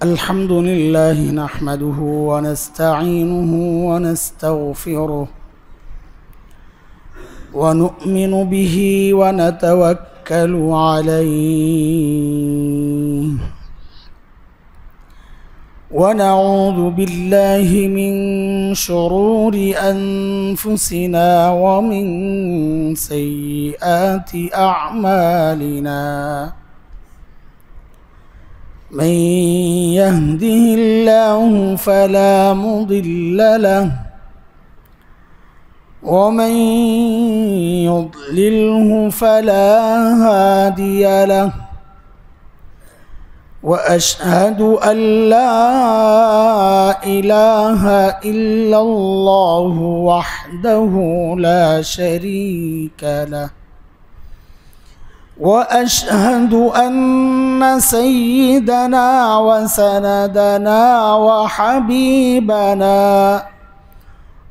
الحمد لله نحمده ونستعينه ونستغفره ونؤمن به ونتوكل عليه ونعوذ بالله من شرور أنفسنا ومن سيئات أعمالنا من يهده الله فلا مضل له ومن يضلله فلا هادي له وأشهد أن لا إله إلا الله وحده لا شريك له وأشهد أن سيدنا وسندنا وحبيبنا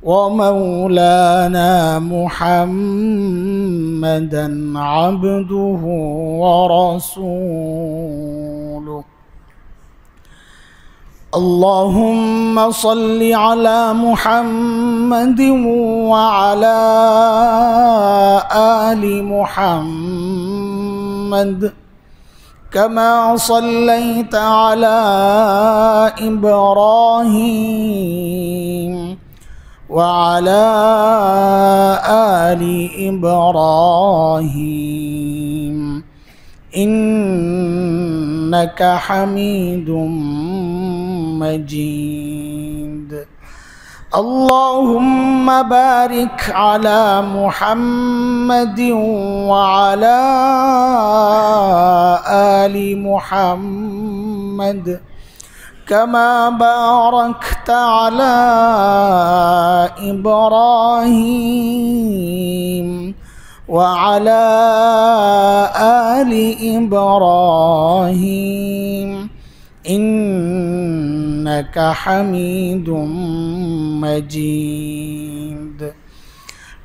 ومولانا محمدا عبده ورسوله اللهم صل على محمد وعلى آل محمد كما صليت على إبراهيم وعلى آل إبراهيم إنك حميد مجيد اللهم بارك على محمد وعلى آل محمد كما باركت على إبراهيم وعلى آل إبراهيم إنك حميد مجيد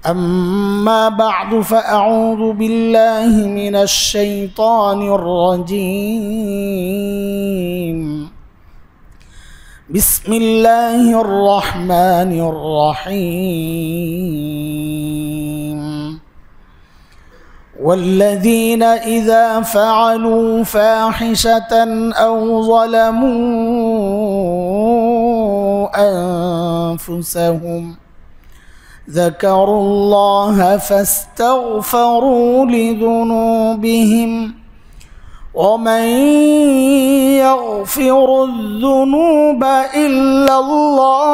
أما بعد فأعوذ بالله من الشيطان الرجيم بسم الله الرحمن الرحيم والذين إذا فعلوا فاحشة أو ظلموا أنفسهم ذكروا الله فاستغفروا لذنوبهم ومن يغفر الذنوب إلا الله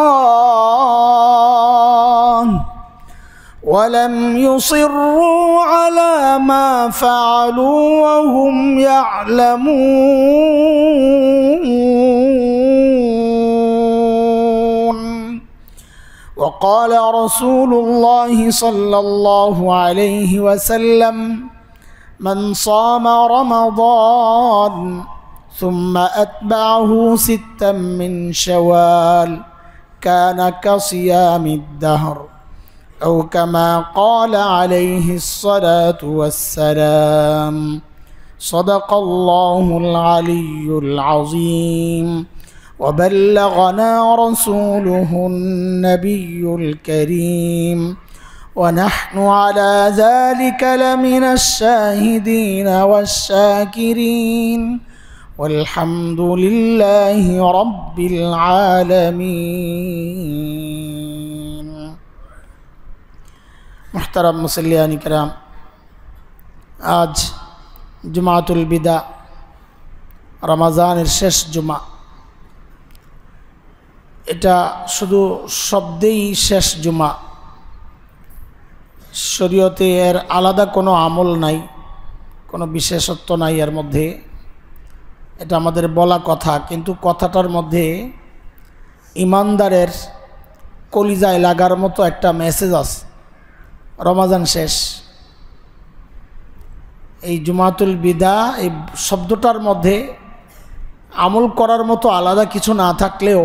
ولم يصروا على ما فعلوا وهم يعلمون وقال رسول الله صلى الله عليه وسلم من صام رمضان ثم أتبعه 6 من شوال كان كصيام الدهر أو كما قال عليه الصلاة والسلام صدق الله العلي العظيم وبلغنا رسوله النبي الكريم ونحن على ذلك لمن الشاهدين والشاكرين والحمد لله رب العالمين محترم মুসল্লিয়ান کرام আজ জুমাতুল বিদা রমজানের শেষ জুমা এটা শুধু শব্দেই শেষ জুমা শরীয়তে এর আলাদা কোনো আমল নাই কোনো বিশেষত্ব নাই এর মধ্যে এটা আমাদের বলা কথা কিন্তু কথাটার মধ্যে ইমানদারের কলিজায় লাগার মতো একটা মেসেজ আছে রমজান শেষ এই জুমাতুল বিদা এই শব্দটার মধ্যে আমল করার মতো আলাদা কিছু না থাকলেও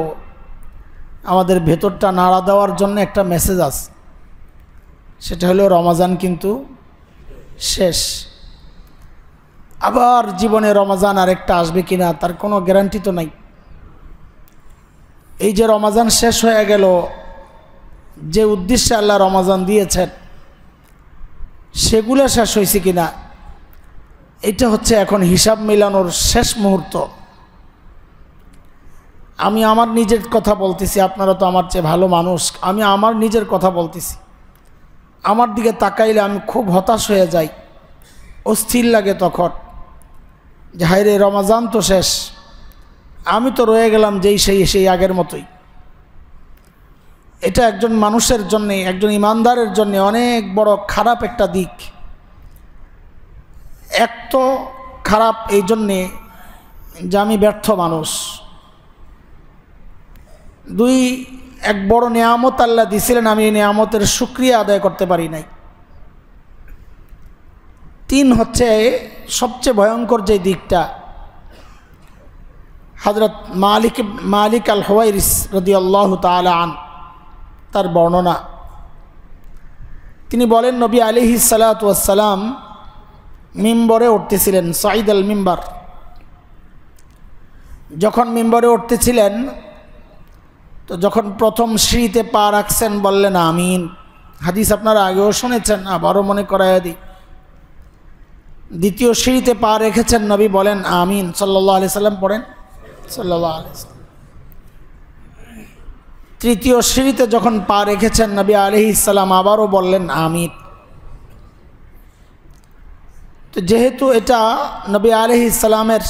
আমাদের ভেতরটা নাড়া দেওয়ার জন্য একটা মেসেজ আছে সেটা হলো রমজান কিন্তু শেষ আবার জীবনে রমজান আরেকটা আসবে কিনা তার কোনো গ্যারান্টি তো নাই এই যে রমাজান শেষ হয়ে গেল, যে উদ্দেশ্যে আল্লাহ রমাজান দিয়েছেন সেগুলো শেষ হয়েছে কিনা, এটা হচ্ছে এখন হিসাব মেলানোর শেষ মুহূর্ত। আমি আমার নিজের কথা বলতেছি, আপনারা তো আমার চেয়ে ভালো মানুষ, আমি আমার নিজের কথা বলতেছি। আমার দিকে তাকাইলে আমি খুব হতাশ হয়ে যাই, অস্থির লাগে তখন যে হায় রে, রমাজান তো শেষ, আমি তো রয়ে গেলাম সেই আগের মতোই। এটা একজন মানুষের জন্যে, একজন ইমানদারের জন্যে অনেক বড় খারাপ একটা দিক। এক তো খারাপ এই জন্যে যে আমি ব্যর্থ মানুষ, দুই, এক বড় নেয়ামত আল্লাহ দিছিলেন, আমি এই নেয়ামতের শুকরিয়া আদায় করতে পারি নাই। তিন হচ্ছে সবচেয়ে ভয়ঙ্কর যে দিকটা, হযরত মালিক আল হুওয়াইরিস রাদিয়াল্লাহু তাআলা আন তার বর্ণনা, তিনি বলেন নবী আলাইহিস সালাতু ওয়াস সালাম মিম্বরে উঠতেছিলেন, সাঈদ আল মিম্বার। যখন মিম্বরে উঠতেছিলেন তো যখন প্রথম সিঁড়িতে পা রাখছেন বললেন আমিন। হাদিস আপনারা আগেও শুনেছেন, আবারও মনে করাইয়া দিই। দ্বিতীয় সিঁড়িতে পা রেখেছেন, নবী বলেন আমিন সাল্লাল্লাহু আলাইহি সাল্লাম, পড়েন সাল্লাল্লাহু আলাইহি সাল্লাম। তৃতীয় সিঁড়িতে যখন পা রেখেছেন নবী আলাইহিস সালাম আবারও বললেন আমিন। তো যেহেতু এটা নবী আলাইহিস সালামের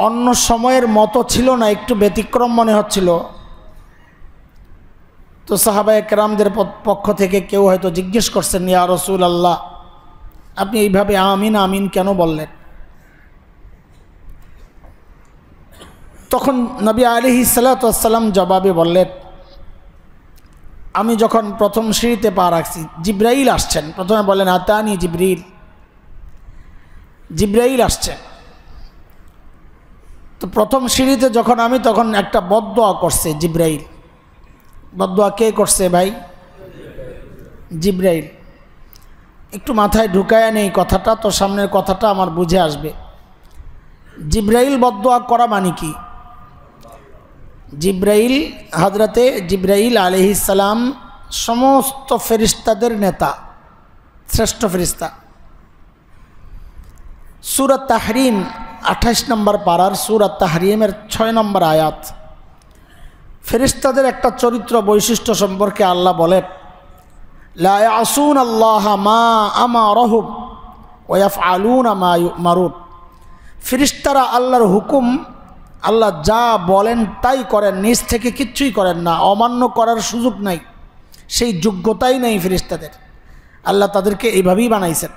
অন্য সময়ের মতো ছিল না, একটু ব্যতিক্রম মনে হচ্ছিল, তো সাহাবায়ে কেরামদের পক্ষ থেকে কেউ হয়তো জিজ্ঞেস করছেন, ইয়া রাসূলুল্লাহ, আপনি এইভাবে আমিন আমিন কেন বললেন? তখন নবী আলাইহিস সালাতু ওয়াস সালাম জবাবে বললেন, আমি যখন প্রথম সিঁড়িতে পা রাখছি জিবরাইল আসছেন। প্রথমে বলেন আতানি জিবরাইল আসছেন। তো প্রথম সিঁড়িতে যখন আমি, তখন একটা বদদোয়া করছে জিবরাইল। বদদোয়া কে করছে ভাই? জিবরাইল। একটু মাথায় ঢুকায়া নেই কথাটা, তো সামনের কথাটা আমার বুঝে আসবে। জিবরাইল বদদোয়া করা মানে কি? জিবরাইল, হযরতে জিবরাইল আলাইহিস সালাম সমস্ত ফেরেশতাদের নেতা, শ্রেষ্ঠ ফেরেশতা। সূরা তাহরিম 28 নম্বর পারার সূরা তাহরিমের 6 নম্বর আয়াত, ফেরেশতাদের একটা চরিত্র বৈশিষ্ট্য সম্পর্কে আল্লাহ বলেন, লা ইয়াসুনাল্লাহা মা আমারহুম ওয়া ইয়াফআলুনা মা ইউমারুন। ফেরেশতারা আল্লাহর হুকুম, আল্লাহ যা বলেন তাই করেন, নিজ থেকে কিচ্ছুই করেন না, অমান্য করার সুযোগ নাই, সেই যোগ্যতাই নেই ফেরেশতাদের। আল্লাহ তাদেরকে এইভাবেই বানাইছেন।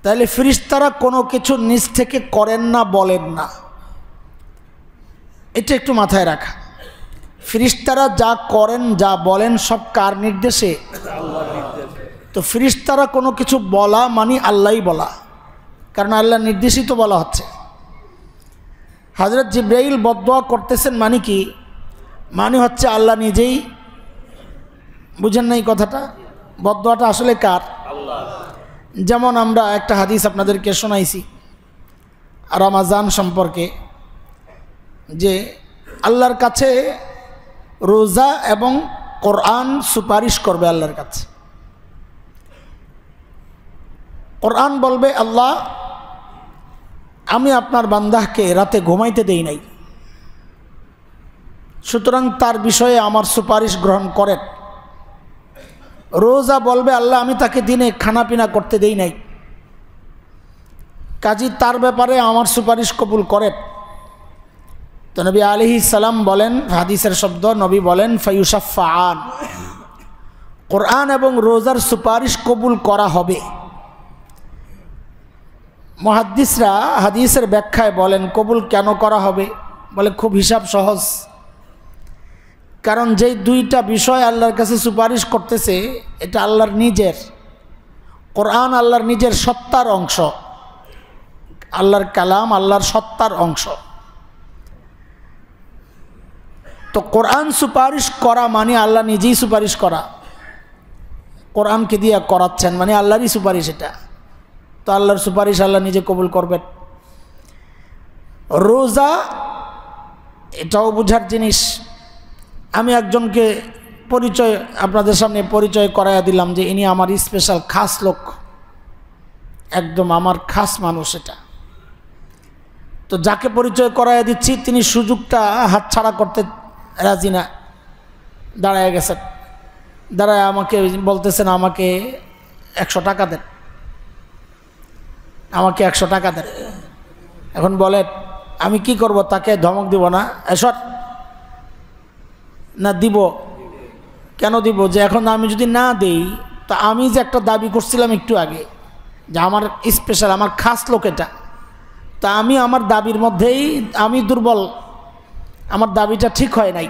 তাহলে ফেরেশতারা কোনো কিছু নিজ থেকে করেন না, বলেন না, এটা একটু মাথায় রাখা। ফেরেশতারা যা করেন, যা বলেন সব কার নির্দেশে? আল্লাহর নির্দেশে। তো ফেরেশতারা কোনো কিছু বলা মানে আল্লাহই বলা, কারণ আল্লাহর নির্দেশিত বলা হচ্ছে। হযরত জিবরাইল বদদোয়া করতেছেন মানে কি? মানে হচ্ছে আল্লাহ নিজেই, বুঝেন নাই কথাটা? বদদোয়াটা আসলে কার? আল্লাহ। যেমন আমরা একটা হাদিস আপনাদেরকে শোনাইছি রমাজান সম্পর্কে, যে আল্লাহর কাছে রোজা এবং কোরআন সুপারিশ করবে আল্লাহর কাছে। কোরআন বলবে, আল্লাহ আমি আপনার বান্দাকে রাতে ঘুমাইতে দেই নাই, সুতরাং তার বিষয়ে আমার সুপারিশ গ্রহণ করেন। রোজা বলবে, আল্লাহ আমি তাকে দিনে খানাপিনা করতে দেই নাই, কাজী তার ব্যাপারে আমার সুপারিশ কবুল করেন। তো নবী আলাইহিস সালাম বলেন, হাদিসের শব্দ, নবী বলেন ফায়ুশাফাআন, কোরআন এবং রোজার সুপারিশ কবুল করা হবে। মুহাদ্দিসরা হাদিসের ব্যাখ্যায় বলেন, কবুল কেন করা হবে? বলে খুব হিসাব সহজ, কারণ যেই দুইটা বিষয় আল্লাহর কাছে সুপারিশ করতেছে এটা আল্লাহর নিজের। কোরআন আল্লাহর নিজের সত্তার অংশ, আল্লাহর কালাম আল্লাহর সত্তার অংশ। তো কোরআন সুপারিশ করা মানে আল্লাহ নিজেই সুপারিশ করা, কোরআনকে দিয়ে করাচ্ছেন মানে আল্লাহরই সুপারিশ এটা। তো আল্লাহর সুপারিশ আল্লাহ নিজে কবুল করবেন। রোজা এটাও বোঝার জিনিস। আমি একজনকে পরিচয় আপনাদের সামনে পরিচয় করাইয়া দিলাম যে ইনি আমার স্পেশাল খাস লোক, একদম আমার খাস মানুষ। এটা তো যাকে পরিচয় করাইয়া দিচ্ছি তিনি সুযোগটা হাতছাড়া করতে রাজি না, দাঁড়ায় গেছেন। দাঁড়ায় আমাকে বলতেছেন আমাকে 100 টাকা দেন, আমাকে 100 টাকা দেন। এখন বলেন আমি কি করব? তাকে ধমক দিব না, এসব না দিব? কেন দিব? যে এখন আমি যদি না দেই তো আমি যে একটা দাবি করছিলাম একটু আগে যে আমার স্পেশাল আমার খাস লোক এটা, তা আমি আমার দাবির মধ্যেই আমি দুর্বল, আমার দাবিটা ঠিক হয় নাই।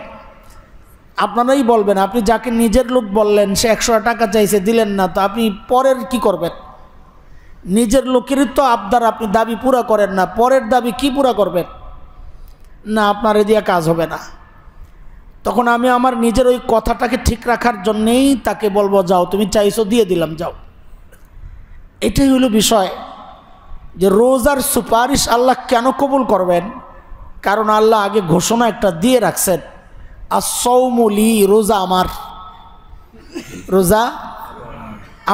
আপনারাই বলবেন, আপনি যাকে নিজের লোক বললেন সে 100 টাকা চাইছে দিলেন না, তো আপনি পরের কি করবেন? নিজের লোকেরই তো আবদার আপনি দাবি পুরা করেন না, পরের দাবি কি পুরা করবেন? না, আপনার এ দিয়া কাজ হবে না। তখন আমি আমার নিজের ওই কথাটাকে ঠিক রাখার জন্যেই তাকে বলবো যাও তুমি চাইছো দিয়ে দিলাম যাও। এটাই হলো বিষয় যে রোজার সুপারিশ আল্লাহ কেন কবুল করবেন? কারণ আল্লাহ আগে ঘোষণা একটা দিয়ে রাখছেন, as-sawmu li, রোজা আমার, রোজা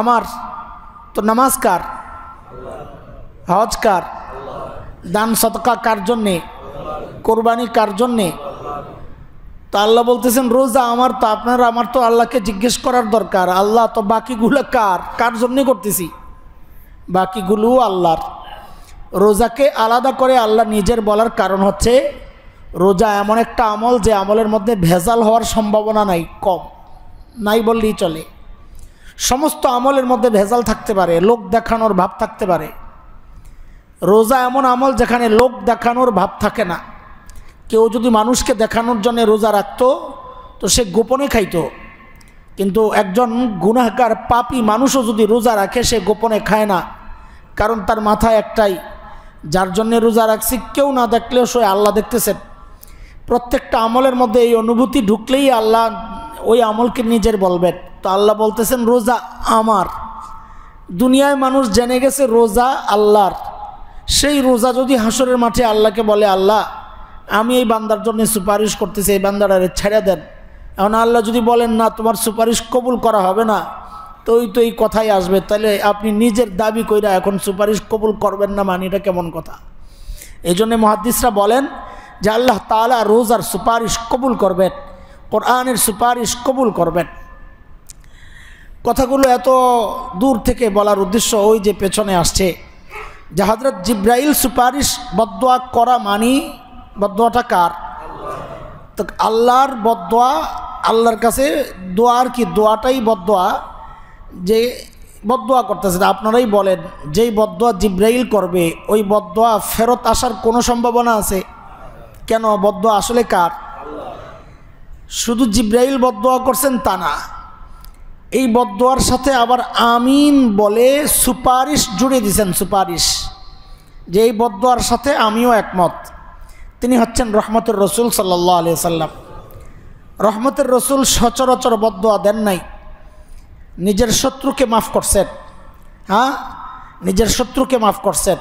আমার। তো নামাজ কার? হজ কার? দান সদকা কার জন্যে? কোরবানি কার জন্যে? তো আল্লাহ বলতেছেন রোজা আমার। তো আপনারা আমার তো আল্লাহকে জিজ্ঞেস করার দরকার, আল্লাহ তো বাকিগুলো কার, কার জন্যে করতেছি? বাকিগুলো আল্লাহর। রোজাকে আলাদা করে আল্লাহ নিজের বলার কারণ হচ্ছে রোজা এমন একটা আমল যে আমলের মধ্যে ভেজাল হওয়ার সম্ভাবনা নাই, কম, নাই বললেই চলে। সমস্ত আমলের মধ্যে ভেজাল থাকতে পারে, লোক দেখানোর ভাব থাকতে পারে। রোজা এমন আমল যেখানে লোক দেখানোর ভাব থাকে না। কেউ যদি মানুষকে দেখানোর জন্য রোজা রাখতো তো সে গোপনে খাইতো, কিন্তু একজন গুনাহগার পাপী মানুষও যদি রোজা রাখে সে গোপনে খায় না, কারণ তার মাথায় একটাই, যার জন্য রোজা রাখছি কেউ না দেখলেও সে আল্লাহ দেখতেছেন। প্রত্যেকটা আমলের মধ্যে এই অনুভূতি ঢুকলেই আল্লাহ ওই আমলকে নিজের বলবেন। তো আল্লাহ বলতেছেন রোজা আমার। দুনিয়ায় মানুষ জেনে গেছে রোজা আল্লাহর, সেই রোজা যদি হাসরের মাঠে আল্লাহকে বলে আল্লাহ আমি এই বান্দার জন্য সুপারিশ করতেছি, এই বান্দাটারে ছেড়ে দেন, এখন আল্লাহ যদি বলেন না তোমার সুপারিশ কবুল করা হবে না, তো এই কথাই আসবে, তাহলে আপনি নিজের দাবি কইরা এখন সুপারিশ কবুল করবেন না, মানে এটা কেমন কথা? এই জন্যে মুহাদ্দিসরা বলেন যে আল্লাহ তাআলা রোজার সুপারিশ কবুল করবেন, কোরআনের সুপারিশ কবুল করবেন। কথাগুলো এত দূর থেকে বলার উদ্দেশ্য ওই যে পেছনে আসছে যে হযরত জিবরাইল সুপারিশ বদদোয়া করা মানি, বদদোয়াটা কার? তো আল্লাহর বদদোয়া, আল্লাহর কাছে দোয়ার কি দোয়াটাই বদদোয়া, যে বদদোয়া করতেছে। আপনারাই বলেন যেই বদদোয়া জিবরাইল করবে ওই বদদোয়া ফেরত আসার কোনো সম্ভাবনা আছে? কেন? বদদোয়া আসলে কার? শুধু জিবরাইল বদদোয়া করছেন তা না, এই বদদোয়ার সাথে আবার আমিন বলে সুপারিশ জুড়ে দিয়েছেন, সুপারিশ, যে এই বদদোয়ার সাথে আমিও একমত। তিনি হচ্ছেন রহমতের রসুল সাল্লাল্লাহু আলাইহি সাল্লাম। রহমতের রসুল সচরাচর বদদোয়া দেন নাই, নিজের শত্রুকে মাফ করছেন। হ্যাঁ, নিজের শত্রুকে মাফ করছেন,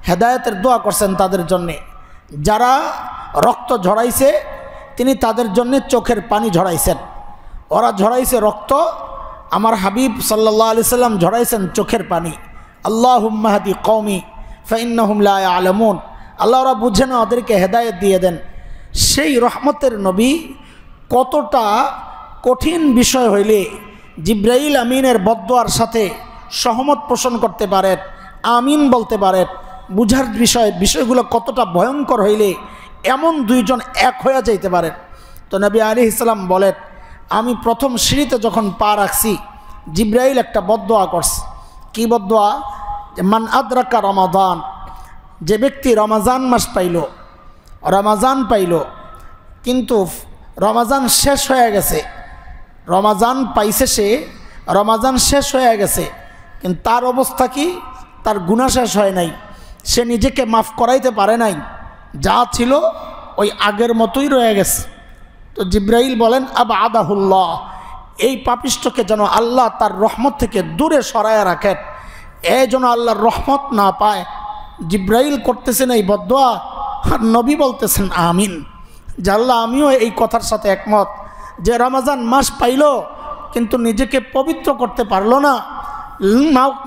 হেদায়েতের দোয়া করছেন তাদের জন্যে। যারা রক্ত ঝরাইছে তিনি তাদের জন্যে চোখের পানি ঝরাইছেন। ওরা ঝরাইছে রক্ত, আমার হাবিব সাল্লাল্লাহু আলাইহি সাল্লাম ঝরাইছেন চোখের পানি। আল্লাহুম্মা হাদি কওমি ফাইন্নাহুম লা ইয়ালামুন, আল্লাহ ওরা বুঝে না, ওদেরকে হেদায়েত দিয়ে দেন। সেই রহমতের নবী কতটা কঠিন বিষয় হইলে জিবরাইল আমিনের বদদোয়ার সাথে সহমত পোষণ করতে পারেন, আমিন বলতে পারেন, বুঝার বিষয়গুলো কতটা ভয়ঙ্কর হইলে এমন দুইজন এক হয়ে যাইতে পারেন। তো নবী আলাইহিস সালাম বলেন আমি প্রথম সিঁড়িতে যখন পা রাখছি জিবরাইল একটা বদদোয়া করছে। কি বদদোয়া? যে মান আদরাকা রমাদান, যে ব্যক্তি রমাজান মাস পাইল, রমাজান পাইল কিন্তু রমাজান শেষ হয়ে গেছে, রমাজান পাইছে সে, রমাজান শেষ হয়ে গেছে, কিন্তু তার অবস্থা কি? তার গুনাহ শেষ হয় নাই, সে নিজেকে মাফ করাইতে পারে নাই, যা ছিল ওই আগের মতোই রয়ে গেছে। তো জিবরাইল বলেন আবআদাহুল্লাহ, এই পাপিষ্ঠকে যেন আল্লাহ তার রহমত থেকে দূরে সরায়া রাখেন, এ যেন আল্লাহর রহমত না পায়। জিবরাইল করতেছেন এই বদদোয়া আর নবী বলতেছেন আমিন। যে আল্লাহ আমিও এই কথার সাথে একমত যে রমজান মাস পাইল কিন্তু নিজেকে পবিত্র করতে পারলো না,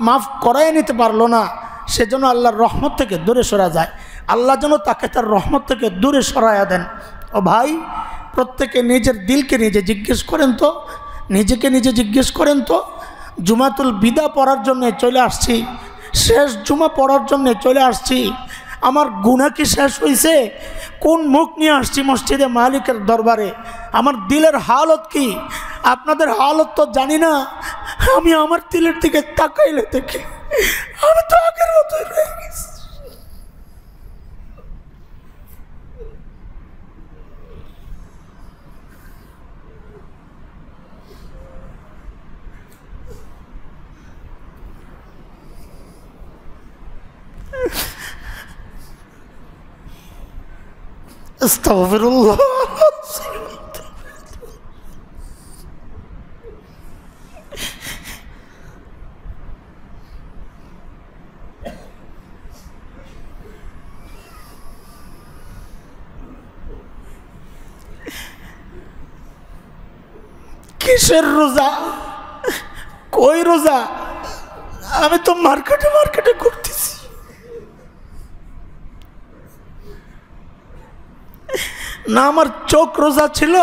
মাফ করাই নিতে পারলো না, সেজন্য আল্লাহর রহমত থেকে দূরে সরা যায়। আল্লাহ যেন তাকে তার রহমত থেকে দূরে সরাইয়া দেন। ও ভাই, প্রত্যেকে নিজের দিলকে নিজে জিজ্ঞেস করেন তো, নিজেকে নিজে জিজ্ঞেস করেন তো। জুমাতুল বিদা পড়ার জন্য চলে আসছি, শেষ জুমা পড়ার জন্য চলে আসছি, আমার গুনাহ কি শেষ হয়েছে? কোন মুখ নিয়ে আসছি মসজিদে মালিকের দরবারে? আমার দিলের হালত কি? আপনাদের হালত তো জানি না। আমি আমার দিলের দিকে তাকাইলে দেখি আমি তো আগের মতোই রয়ে গেছি। আস্তাগফিরুল্লাহ। কিসের রোজা? কই রোজা? আমি তো মার্কেটে ঘুরতেছি। না আমার চোখ রোজা ছিল,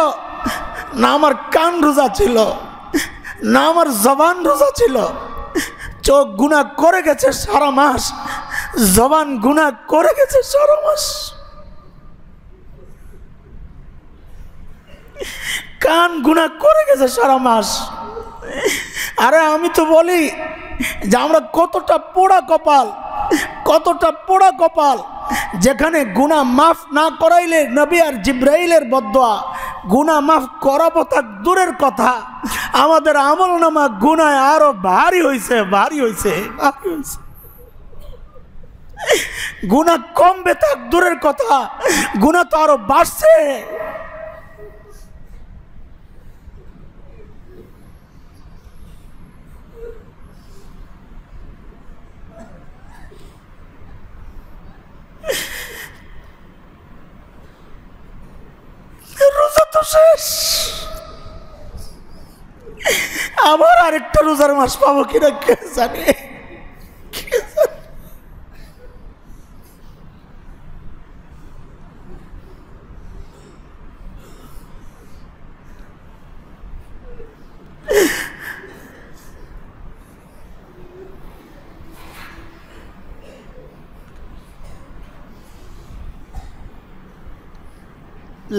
না আমার কান রোজা ছিল, না আমার জবান রোজা ছিল। চোখ গুনাহ করে গেছে সারা মাস, জবান গুনাহ করে গেছে সারা মাস, কান গুনাহ করে গেছে সারা মাস। আরে আমি তো বলি যে আমরা কতটা পোড়া কপাল, কতটা পোড়া কপাল, যেখানে গুনাহ মাফ না করাইলে নবী আর জিব্রাইলের বদদোয়া, গুনাহ মাফ করাবো তা দূরের কথা, আমাদের আমল নামা গুনায় আরো ভারী হয়েছে, ভারী হয়েছে, ভারী হয়েছে। গুনাহ কমবে তা দূরের কথা, গুনাহ তো আরো বাড়ছে। রোজা তো শেষ, আবার আরেকটা রোজার মাস পাবো কিনা কে জানে, কে জানে।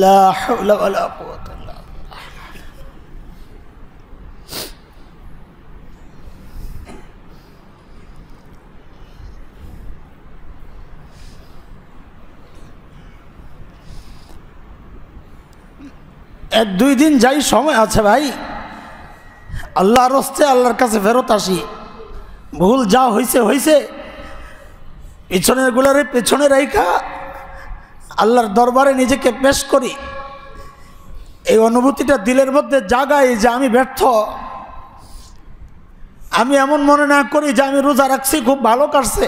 লা হাওলা ওয়ালা কুওয়াতা ইল্লা বিল্লাহ। এক দুই দিন যাই, সময় আছে ভাই, আল্লাহর রাস্তে আল্লাহর কাছে ফেরত আসি। ভুল যা হয়েছে হয়েছে, পিছনের গুলারে পেছনে রাইখা আল্লাহর দরবারে নিজেকে পেশ করি। এই অনুভূতিটা দিলের মধ্যে জাগাই যে আমি ব্যর্থ। আমি এমন মনে না করি যে আমি রোজা রাখছি খুব ভালো কাটছে,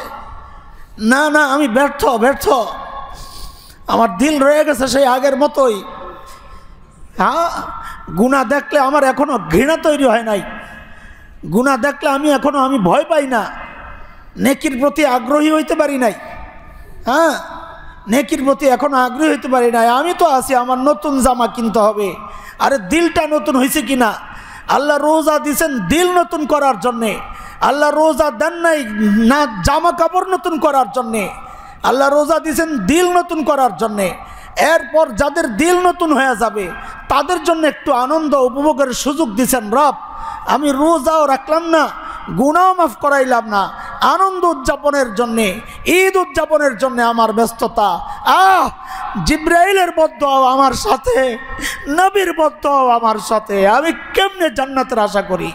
না না, আমি ব্যর্থ, ব্যর্থ। আমার দিল রয়ে গেছে সেই আগের মতোই। হ্যাঁ, গুনাহ দেখলে আমার এখনো ঘৃণা তৈরি হয় নাই, গুনাহ দেখলে আমি ভয় পাই না, নেকির প্রতি আগ্রহী হইতে পারি নাই। হ্যাঁ, নেকির প্রতি এখনো আগ্রহী হইতে পারি নাই। আমি তো আছি আমার নতুন জামা কিনতে হবে। আরে দিলটা নতুন হয়েছে কিনা? আল্লাহ রোজা দিছেন দিল নতুন করার জন্যে, আল্লাহ রোজা দেন নাই না জামা কাপড় নতুন করার জন্যে, আল্লাহ রোজা দিছেন দিল নতুন করার জন্যে। এরপর যাদের দিল নতুন হয়ে যাবে তাদের জন্য একটু আনন্দ উপভোগের সুযোগ দিছেন রব। আমি রোজাও রাখলাম না, গুনাহ মাফ করাইলাম না, আনন্দ উদযাপনের জন্যে, ঈদ উদযাপনের জন্যে আমার ব্যস্ততা। জিব্রাইলের বদদোয়া আমার সাথে, নবীর বদদোয়া আমার সাথে, আমি কেমনে জান্নাতের আশা করি?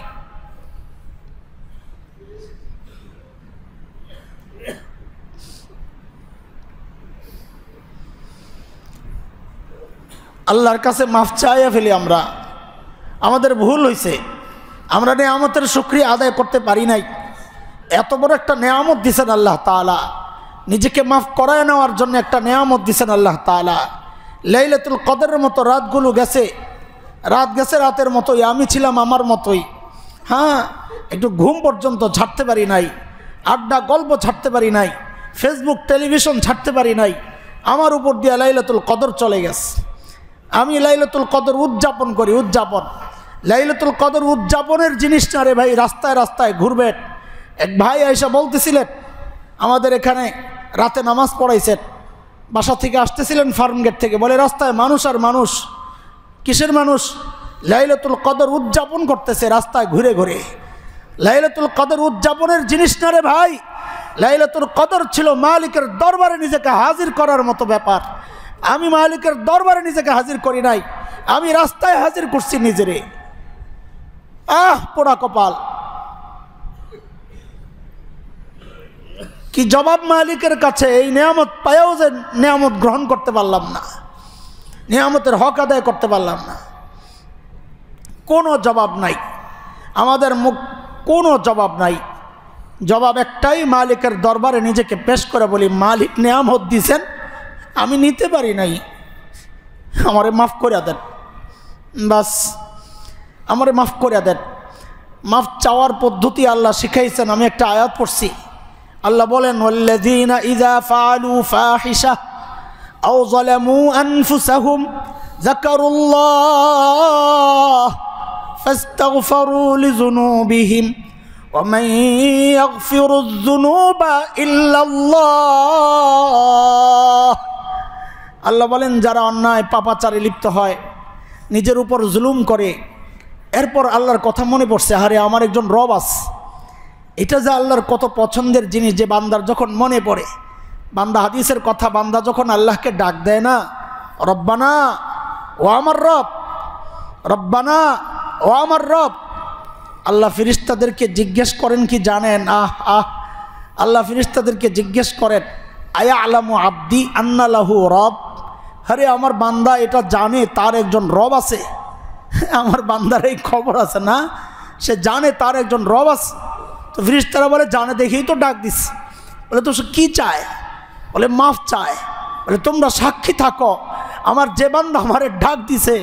আল্লাহর কাছে মাফ চাইয়া ফেলি আমরা, আমাদের ভুল হয়েছে, আমরা নেয়ামতের শুকরিয়া আদায় করতে পারি নাই। এত বড় একটা নেয়ামত দিছেন আল্লাহ তাআলা, নিজেকে মাফ করায় নেওয়ার জন্য একটা নেয়ামত দিছেন আল্লাহ তাআলা, লাইলাতুল কদরের মতো রাতগুলো গেছে, রাত গেছে রাতের মতোই, আমি ছিলাম আমার মতোই। হ্যাঁ, একটু ঘুম পর্যন্ত ছাড়তে পারি নাই, আড্ডা গল্প ছাড়তে পারি নাই, ফেসবুক টেলিভিশন ছাড়তে পারি নাই। আমার উপর দিয়ে লাইলাতুল কদর চলে গেছে। আমি লাইলাতুল কদর উদযাপন করি, উদযাপন। লাইলাতুল কদর উদযাপনের জিনিস না রে ভাই, রাস্তায় রাস্তায় ঘুরবেন। এক ভাই আয়েশা বলতেছিলেন, আমাদের এখানে রাতে নামাজ পড়াইছেন, বাসা থেকে আসতেছিলেন ফার্ম গেট থেকে, বলে রাস্তায় মানুষ আর মানুষ। কিসের মানুষ? লাইলাতুল কদর উদযাপন করতেছে রাস্তায় ঘুরে ঘুরে। লাইলাতুল কদর উদযাপনের জিনিস না রে ভাই। লাইলাতুল কদর ছিল মালিকের দরবারে নিজেকে হাজির করার মতো ব্যাপার। আমি মালিকের দরবারে নিজেকে হাজির করি নাই, আমি রাস্তায় হাজির করছি নিজেরে। পোড়া কপাল, কি জবাব মালিকের কাছে? এই নিয়ামত পাইও যে নিয়ামত গ্রহণ করতে পারলাম না, নিয়ামতের হক আদায় করতে পারলাম না। কোনো জবাব নাই আমাদের মুখ, কোনো জবাব নাই। জবাব একটাই, মালিকের দরবারে নিজেকে পেশ করে বলি, মালিক নিয়ামত দিছেন, আমি নিতে পারি নাই, আমারে মাফ করে দেন। বাস, আমারে মাফ করে দেন। মাফ চাওয়ার পদ্ধতি আল্লাহ শিখাইছেন। আমি একটা আয়াত পড়ছি, আল্লাহ বলেন, ওয়াল্লাযীনা ইযা ফাআলু ফাহিশা আও যালামু আনফুসাহুম যাকারুল্লাহ ফাস্তাগফিরু লিযুনুবিহিম ওয়া মান ইয়াগফিরুয যুনুবা ইল্লাল্লাহ। আল্লাহ বলেন, যারা অন্যায় পাপাচারে লিপ্ত হয়, নিজের উপর জুলুম করে, এরপর আল্লাহর কথা মনে পড়ছে, আরে আমার একজন রব আছে। এটা যে আল্লাহর কত পছন্দের জিনিস, যে বান্দার যখন মনে পড়ে, বান্দা হাদিসের কথা, বান্দা যখন আল্লাহকে ডাক দেয় না, রব্বানা ও আমার রব, রব্বানা ও আমার রব, আল্লাহ ফিরিস্তাদেরকে জিজ্ঞেস করেন কি জানেন? আল্লাহ ফিরিস্তাদেরকে জিজ্ঞেস করেন, আয়া আলামু আব্দি আন্না লাহু রব। আরে আমার বান্দা এটা জানে তার একজন রব আছে। আমার বান্দার এই খবর আছে না, সে জানে তার একজন রব আছে। তো ফিরিস্তারা বলে, জানে দেখেই তো ডাক দিস। বলে, তো সে কী চায়? বলে, মাফ চায়। বলে, তোমরা সাক্ষী থাকো, আমার যে বান্দা আমারে ডাক দিছে,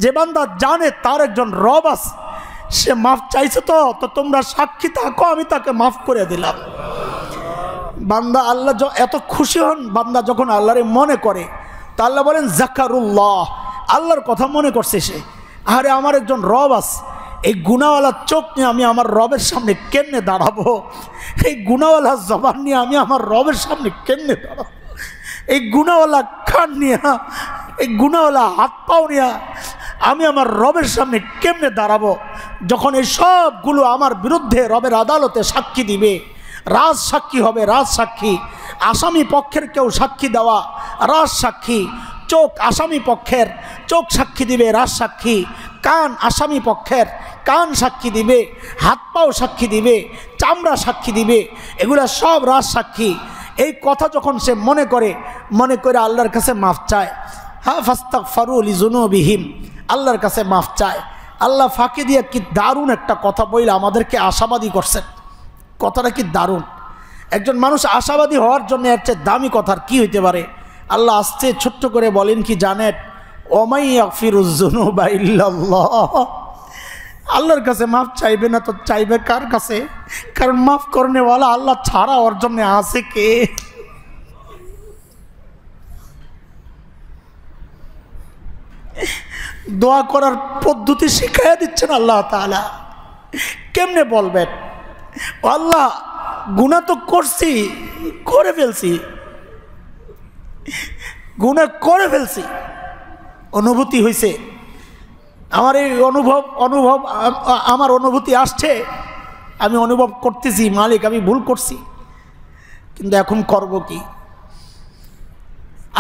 যে বান্দা জানে তার একজন রব আছে, সে মাফ চাইছে, তো তোমরা সাক্ষী থাকো, আমি তাকে মাফ করে দিলাম। বান্দা আল্লাহ এত খুশি হন বান্দা যখন আল্লাহরে মনে করে। তা আল্লাহ বলেন, যাকারুল্লাহ, আল্লাহর কথা মনে করছে সে। আরে আমার একজন রব আছে, এই গুনাহওয়ালা চোখ নিয়ে আমি আমার রবের সামনে কেমনে দাঁড়াবো? এই গুনাহওয়ালা জবান নিয়ে আমি আমার রবের সামনে কেমনে দাঁড়াবো? এই গুনাহওয়ালা কান নিয়ে, এই গুনাহওয়ালা হাত পাও নিয়ে আমি আমার রবের সামনে কেমনে দাঁড়াবো? যখন এই সবগুলো আমার বিরুদ্ধে রবের আদালতে সাক্ষী দিবে, রাজ সাক্ষী হবে, রাজ সাক্ষী। আসামি পক্ষের কেউ সাক্ষী দেওয়া, রাজ সাক্ষী। চোখ আসামি পক্ষের, চোখ সাক্ষী দিবে, রাজ সাক্ষী। কান আসামি পক্ষের, কান সাক্ষী দিবে। হাত পাও সাক্ষী দিবে, চামড়া সাক্ষী দিবে, এগুলা সব রাজ সাক্ষী। এই কথা যখন সে মনে করে, মনে করে আল্লাহর কাছে মাফ চায়। ফাস্তাগফিরু লিযুনুবিহিম, আল্লাহর কাছে মাফ চায়। আল্লাহ ফাঁকি দিয়ে কি দারুণ একটা কথা বইলে আমাদেরকে আশাবাদী করছেন। কথাটা কি দারুণ! একজন মানুষ আশাবাদী হওয়ার জন্য এর চেয়ে দামি কথার কি হইতে পারে? আল্লাহ আস্তে ছোট্ট করে বলেন কি জানেন? ওমাই ইয়াগফিরুয যুনুবা ইল্লাল্লাহ। আল্লাহর কাছে মাফ চাইবে না তো চাইবে কার কাছে? কারণ মাফ করনেওয়ালা আল্লাহ ছাড়া ওর জন্য আছে কে? দোয়া করার পদ্ধতি শিখাইয়া দিচ্ছেন আল্লাহ তাআলা। কেমনে বলবেন? আল্লাহ গুনাহ তো করছি, করে ফেলছি, গুনাহ করে ফেলছি, অনুভূতি হয়েছে আমার, এই আমার অনুভূতি আসছে, আমি অনুভব করতেছি মালিক আমি ভুল করছি, কিন্তু এখন করব কি?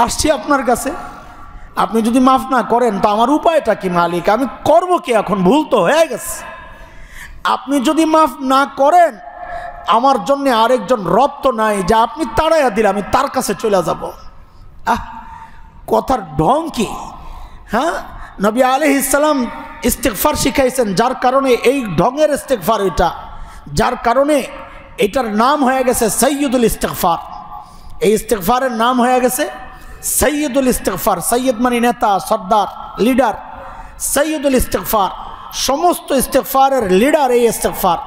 আসছি আপনার কাছে, আপনি যদি মাফ না করেন তো আমার উপায়টা কি মালিক? আমি করব কি এখন? ভুল তো হয়ে গেছে। আপনি যদি মাফ না করেন, আমার জন্য আরেকজন রব তো নাই যা আপনি তাড়াইয়া দিলে আমি তার কাছে চলে যাব। কথার ঢং কি? হ্যাঁ, নবী আলাইহিস সালাম ইস্তিগফার শিখাইছেন, যার কারণে এই ঢঙের ইস্তিগফার এটা, যার কারণে এটার নাম হয়ে গেছে সাইয়্যিদুল ইস্তিগফার। এই ইস্তিগফারের নাম হয়ে গেছে সৈয়দুল ইস্তিগফার, সৈয়দ মানে নেতা, সর্দার, লিডার। সৈয়দুল ইস্তিগফার, সমস্ত ইস্তিগফারের লিডার এই ইস্তিগফার।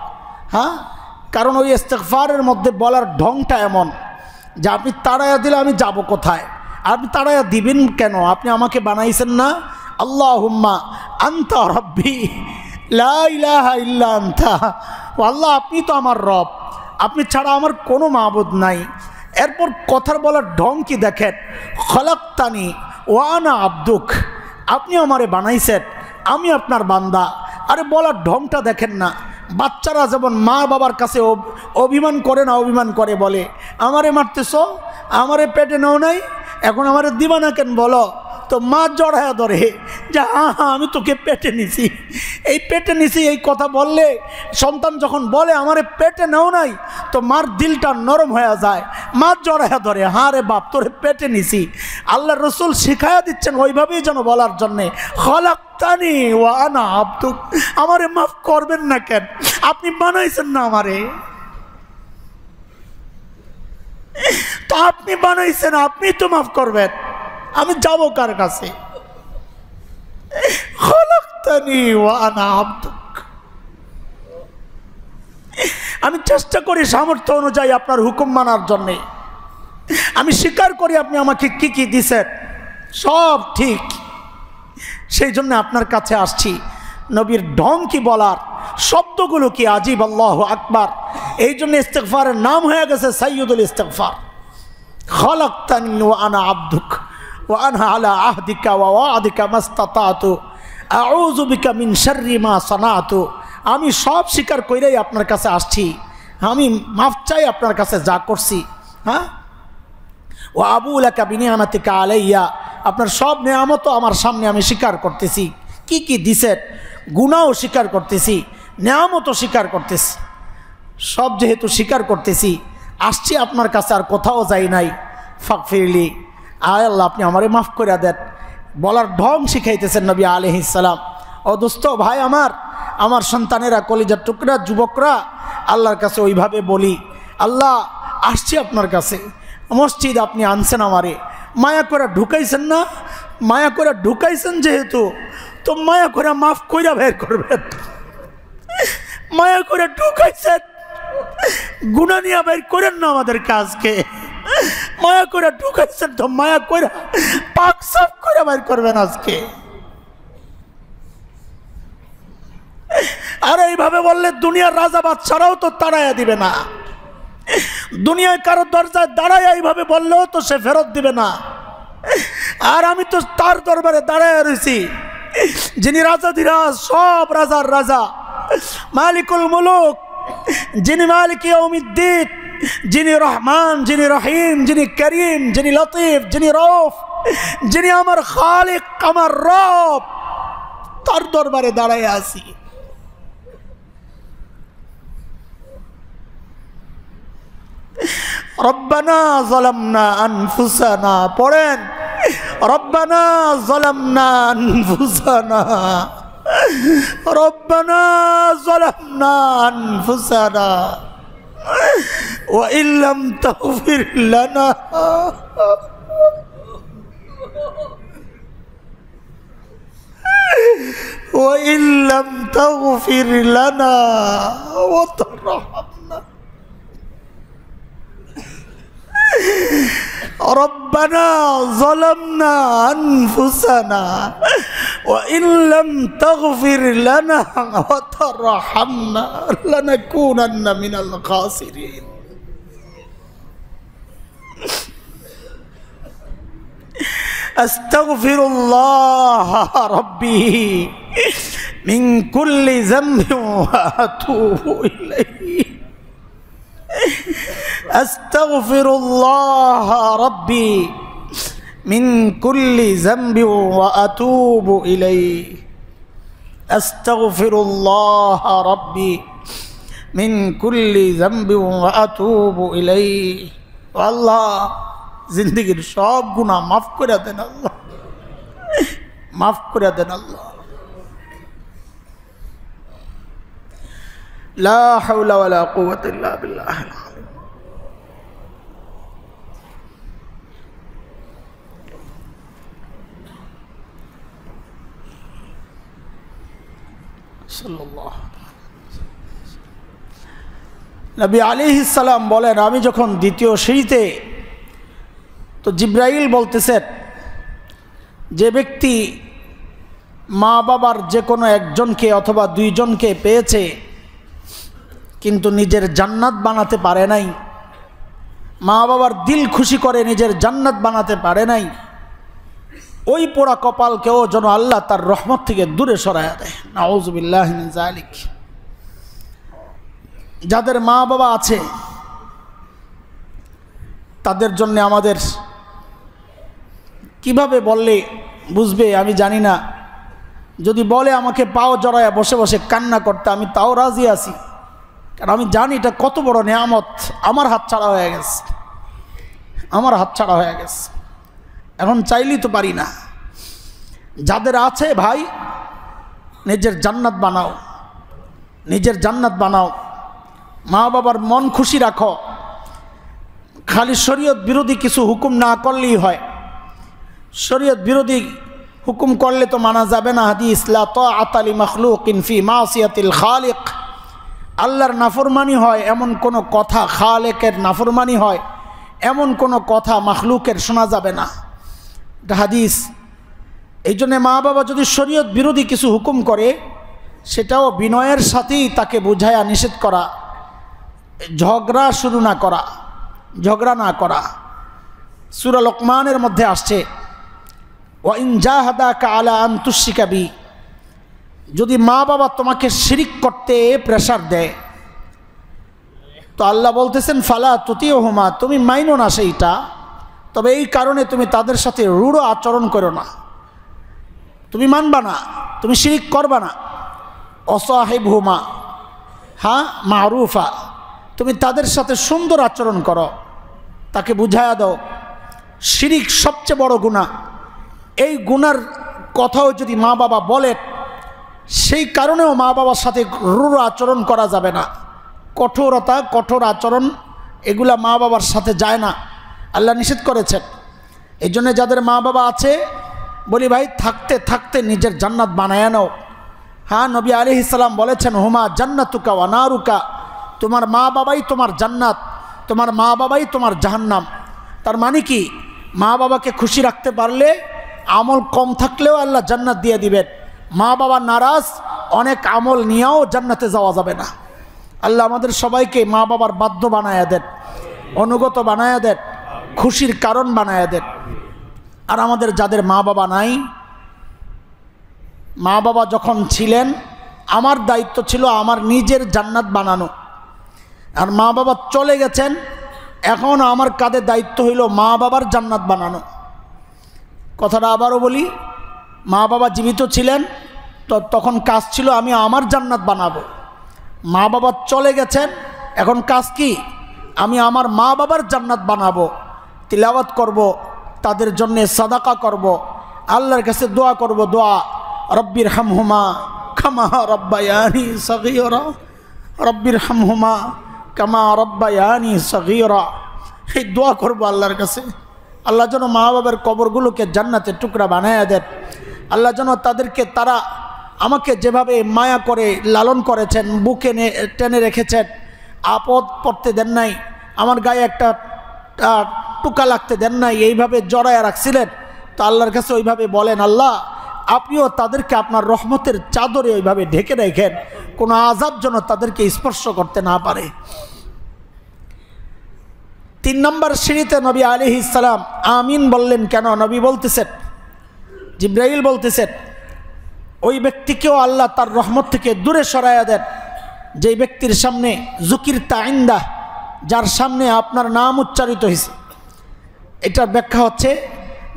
হ্যাঁ, কারণ ওই ইস্তিগফারের মধ্যে বলার ঢংটা এমন যে আপনি তাড়াইয়া দিলে আমি যাব কোথায়? আপনি তাড়াইয়া দিবেন কেন? আপনি আমাকে বানাইছেন না? আল্লাহুম্মা আনতা রব্বি লা ইলাহা ইল্লা আনতা, ও আল্লাহ আপনি তো আমার রব, আপনি ছাড়া আমার কোনো মাবুদ নাই। এরপর কথার বলার ঢং কি দেখেন, খলাকতানি ওয়া আনা আবদুক, আপনি আমারে বানাইছেন, আমি আপনার বান্দা। আরে বলার ঢংটা দেখেন না। বাচ্চারা যেমন মা বাবার কাছে অভিমান করে না, অভিমান করে বলে আমারে মারতেছ, আমারে পেটে নাও নাই, এখন আমারে দিবা না কেন বলো? তো মা জড়ায়া ধরে যে হ্যাঁ হ্যাঁ আমি তোকে পেটে নিছি, এই পেটে নিছি এই কথা বললে সন্তান যখন বলে আমারে পেটে নাও নাই, তো মার দিলটা নরম হয়ে যায়, মা জড়ায়া ধরে হ্যাঁ রে বাপ তোরে পেটে নিছি। আল্লাহ রসুল শিখায়া দিচ্ছেন ওইভাবেই যেন বলার জন্যে, খলাকতানি ওয়া আনা আবদুক, আমারে মাফ করবেন না কেন? আপনি বানাইছেন না আমারে, তো আপনি বানাইছেন, আপনি তো মাফ করবেন, আমি যাব কার কাছে? খলাকতানি ওয়া আনা আবদুক। আমি চেষ্টা করি সামর্থ্য অনুযায়ী আপনার হুকুম মানার জন্যে। আমি স্বীকার করি আপনি আমাকে কি কি দিছেন সব ঠিক, সেই জন্য আপনার কাছে আসছি। নবীর ঢং কি বলার, শব্দগুলো কি আজীব, আল্লাহু আকবার। এই জন্য ইস্তিগফারের নাম হয়ে গেছে সাইয়্যিদুল ইস্তিগফার। খলাকতানি ওয়া আনা আবদুক ওয়া আনা আলা আহদিকা ওয়া ওয়াদিকা মাস্তাতাতু আউযু বিকা মিন শাররি মা সানাতু। আমি সব স্বীকার কইরাই আপনার কাছে আসছি, আমি মাফ চাই আপনার কাছে যা করছি। হ্যাঁ, ওয়া আবু লাকা বিনিয়ামাতিকা আলাইয়া, আপনার সব নেয়ামতও আমার সামনে আমি স্বীকার করতেছি, কি কি দিছেন, গুনাহও স্বীকার করতেছি, নেয়ামতও স্বীকার করতেছি। সব যেহেতু স্বীকার করতেছি, আসছি আপনার কাছে, আর কোথাও যাই নাই। ফাগফিরলি, আয় আল্লাহ আপনি আমারে মাফ করে দেন। বলার ঢং শিখাইতেছেন নবী আলাইহিস সালাম। ও দোস্ত ভাই আমার সন্তানেরা, কলিজার টুকরা, যুবকরা, আল্লাহর কাছে ওইভাবে বলি, আল্লাহ আসছি আপনার কাছে, মসজিদ আপনি আনছেন আমারে, মায়া করে ঢুকাইছেন না, মায়া করে ঢুকাইছেন যেহেতু, তো মায়া করে মাফ কইরা বের করবেন। মায়া করে ঢুকাইছেন, গুনাহ নিয়ে বের করেন না আমাদের কাজকে। মায়া করে ঢুকাইছেন তো মায়া করে পাক সাফ করে বের করবেন আজকে। আর এইভাবে বললে দুনিয়ার রাজা বাদশারাও তো তাড়াইয়া দিবে না, দুনিয়ায় কারো দরজায় দাঁড়ায় এইভাবে বললেও তো সে ফেরত দিবে না। আর আমি তো তার দরবারে দাঁড়ায় রয়েছি, যিনি রাজাধিরাজ, সব রাজার রাজা, মালিকুল মুলুক, যিনি মালিক ইয়াউমিদ্দিন, যিনি রহমান, যিনি রহিম, যিনি করিম, যিনি লতিফ, যিনি রউফ, যিনি আমার খালিক, আমার রব, তার দরবারে দাঁড়ায় আছি। রব্বানা যালামনা আনফুসানা, পড়েন রব্বানা যালামনা আনফুসানা, রব্বানা যালামনা আনফুসানা ওয়া ইল্লাম তাগফির লানা ওয়া ইল্লাম তাগফির লানা ওয়া তারহামনা ربنا ظلمنا أنفسنا وإن لم تغفر لنا وترحمنا لنكونن من الخاسرين أستغفر الله ربي من كل ذنب وأتوب إليه أستغفر الله ربي من كل ذنب وأتوب إليه أستغفر الله ربي من كل ذنب وأتوب إليه والله জিন্দেগীর সব গুনাহ মাফ করে দেন আল্লাহ, মাফ করে দেন আল্লাহ। লা হাওলা ওয়ালা কুওয়াতা ইল্লা বিল্লাহ। সাল্লাল্লাহু নবী আলাইহিস সালাম বলেন, আমি যখন দ্বিতীয় সিঁড়িতে, তো জিব্রাইল বলতেছেন, যে ব্যক্তি মা বাবার যে কোনো একজনকে অথবা দুইজনকে পেয়েছে কিন্তু নিজের জান্নাত বানাতে পারে নাই, মা বাবার দিল খুশি করে নিজের জান্নাত বানাতে পারে নাই, ওই পোড়া কপালকেও যেন আল্লাহ তার রহমত থেকে দূরে সরায়া দেয়। নাউযুবিল্লাহি মিন যালিক। যাদের মা বাবা আছে তাদের জন্য আমাদের কিভাবে বললে বুঝবে আমি জানি না। যদি বলে আমাকে পাও জড়ায়া বসে বসে কান্না করতে, আমি তাও রাজি আছি, কারণ আমি জানি এটা কত বড় নেয়ামত আমার হাতছাড়া হয়ে গেছে, আমার হাতছাড়া হয়ে গেছে, এখন চাইলেই তো পারি না। যাদের আছে ভাই, নিজের জান্নাত বানাও, নিজের জান্নাত বানাও, মা বাবার মন খুশি রাখো। খালি শরীয়ত বিরোধী কিছু হুকুম না করলেই হয়, শরীয়ত বিরোধী হুকুম করলে তো মানা যাবে না। হাদিস লা তাআতা লি মাখলুকিন ফি মাসিয়াতিল খালিক, আল্লাহর নাফরমানি হয় এমন কোনো কথা, খালেকের নাফরমানি হয় এমন কোনো কথা মাখলুকের শোনা যাবে না, এটা হাদিস। এই জন্যে মা বাবা যদি শরীয়ত বিরোধী কিছু হুকুম করে সেটাও বিনয়ের সাথেই তাকে বুঝায়া নিষেধ করা, ঝগড়া শুরু না করা, ঝগড়া না করা। সূরা লোকমানের মধ্যে আসছে, ওয়া ইন জাহাদাকা আলা আন তুশরিকা বি, যদি মা বাবা তোমাকে শিরিক করতে প্রেসার দেয় তো আল্লাহ বলতেছেন ফালা তুতিউহুমা, তুমি মাইনো না সেইটা, তবে এই কারণে তুমি তাদের সাথে রূঢ় আচরণ করো না, তুমি মানবা না, তুমি শিরিক করবা না। অসাহিবহুমা হ্যাঁ মারুফা, তুমি তাদের সাথে সুন্দর আচরণ করো, তাকে বুঝায়া দাও শিরিক সবচেয়ে বড় গুনাহ। এই গুনার কথাও যদি মা বাবা বলে, সেই কারণেও মা বাবার সাথে রূঢ় আচরণ করা যাবে না, কঠোরতা, কঠোর আচরণ এগুলা মা বাবার সাথে যায় না, আল্লাহ নিষেধ করেছেন। এই জন্য যাদের মা বাবা আছে বলি ভাই, থাকতে থাকতে নিজের জান্নাত বানায় নাও। হ্যাঁ, নবী আলাইহিস সালাম বলেছেন, হুমা জান্নাতুকা ওয়া নারুকা, তোমার মা বাবাই তোমার জান্নাত, তোমার মা বাবাই তোমার জাহান্নাম। তার মানে কি, মা বাবাকে খুশি রাখতে পারলে আমল কম থাকলেও আল্লাহ জান্নাত দিয়ে দিবেন। মা বাবা নারাজ, অনেক আমল নিয়েও জান্নাতে যাওয়া যাবে না। আল্লাহ আমাদের সবাইকে মা বাবার বাধ্য বানায়া দেন, অনুগত বানায়া দেন, খুশির কারণ বানায়া দেন। আর আমাদের যাদের মা বাবা নাই, মা বাবা যখন ছিলেন আমার দায়িত্ব ছিল আমার নিজের জান্নাত বানানো, আর মা বাবা চলে গেছেন, এখন আমার কাঁধে দায়িত্ব হইল মা বাবার জান্নাত বানানো। কথাটা আবারও বলি, মা বাবা জীবিত ছিলেন তো তখন কাজ ছিল আমি আমার জান্নাত বানাবো। মা বাবা চলে গেছেন, এখন কাজ কি, আমি আমার মা বাবার জান্নাত বানাবো, তিলাওয়াত করব, তাদের জন্য সাদাকা করব, আল্লাহর কাছে দোয়া করব, দোয়া রব্বির হামহুমা কামা রব্বায়ানি সগীরা, রব্বির হামহুমা কামা রব্বায়ানি সগীরা, এই দোয়া করব আল্লাহর কাছে। আল্লাহ যেন মা বাবার কবরগুলোকে জান্নাতের টুকরা বানায়া দেন। আল্লাহ যেন তাদেরকে, তারা আমাকে যেভাবে মায়া করে লালন করেছেন, বুকে টেনে রেখেছেন, আপদ পড়তে দেন নাই, আমার গায়ে একটা টুকা লাগতে দেন নাই, এইভাবে জড়ায়া রাখছিলেন। তো আল্লাহর কাছে ওইভাবে বলেন, আল্লাহ আপনিও তাদেরকে আপনার রহমতের চাদরে ওইভাবে ঢেকে রেখেন, কোনো আযাব যেন তাদেরকে স্পর্শ করতে না পারে। 3 নম্বর সিঁড়িতে নবী আলাইহিস সালাম আমিন বললেন কেন? নবী বলতেছেন, জিব্রাইল বলতেছেন, ওই ব্যক্তিকেও আল্লাহ তার রহমত থেকে দূরে সরাইয়া দেন যেই ব্যক্তির সামনে যুকিরতা ইনদা, যার সামনে আপনার নাম উচ্চারিত হয়েছে। এটার ব্যাখ্যা হচ্ছে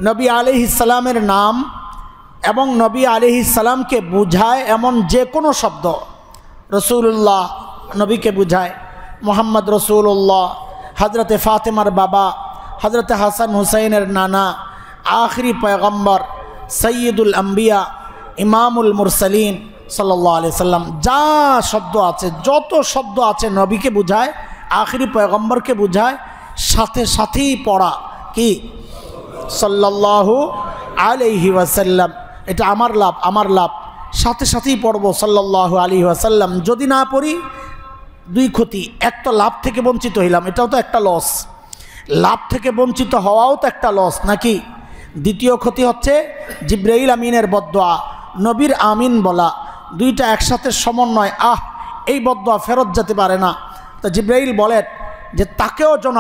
নবী আলাইহিস সালামের নাম এবং নবী আলাইহিস সালামকে বুঝায় এমন যে কোনো শব্দ, রসুল্লাহ নবীকে বুঝায়, মোহাম্মদ রসুল্লাহ, হজরতে ফাতেমার বাবা, হজরতে হাসান হুসাইনের নানা, আখরি পয়গম্বর, সৈয়দুল আম্বিয়া, ইমামুল মুরসালিন সাল্লাল্লাহু আলাইহি সাল্লাম, যা শব্দ আছে, যত শব্দ আছে নবীকে বুঝায়, আখরি পয়গম্বরকে বুঝায়, সাথে সাথেই পড়া কি সাল্লাল্লাহু আলাইহি ওয়াসাল্লাম। এটা আমার লাভ, আমার লাভ। সাথে সাথেই পড়ব সাল্লাল্লাহু আলাইহি ওয়াসাল্লাম। যদি না পড়ি দুই ক্ষতি, এক তো লাভ থেকে বঞ্চিত হইলাম, এটাও তো একটা লস, লাভ থেকে বঞ্চিত হওয়াও তো একটা লস নাকি। দ্বিতীয় ক্ষতি হচ্ছে জিবরাইল আমিনের বদদোয়া, নবীর আমিন বলা, দুইটা একসাথে সমন্বয়, এই বদদোয়া ফেরত যেতে পারে না। তো জিবরাইল বলেন যে তাকেও যেন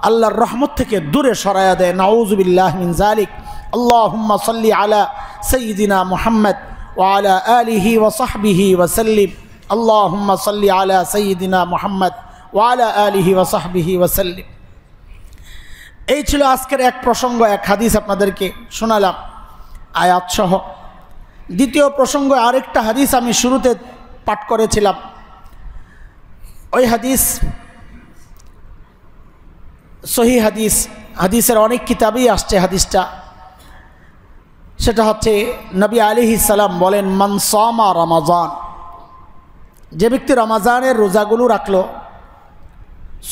আল্লাহর রহমত থেকে দূরে সরায়া দেয়। নাউযু বিল্লাহি মিন যালিক। আল্লাহুম্মা সাল্লি আলা সাইয়্যিদিনা মুহাম্মদ ওয়া আলা আলিহি ওয়া সাহবিহি ওয়া সাল্লিম। আল্লাহুম্মা সাল্লি আলা সাইয়্যিদিনা মুহাম্মদ ওয়া আলা আলিহি ওয়া সাহবিহি ওয়া সাল্লিম। এই ছিল আজকের এক প্রসঙ্গ, এক হাদিস আপনাদেরকে শোনালাম আয়াত সহ। দ্বিতীয় প্রসঙ্গ আরেকটা হাদিস আমি শুরুতে পাঠ করেছিলাম। ওই হাদিস সহি হাদিস, হাদিসের অনেক কিতাবেই আসছে হাদিসটা। সেটা হচ্ছে নবী আলাইহিস সালাম বলেন, মান সামা রমাজান, যে ব্যক্তি রমাজানের রোজাগুলো রাখলো,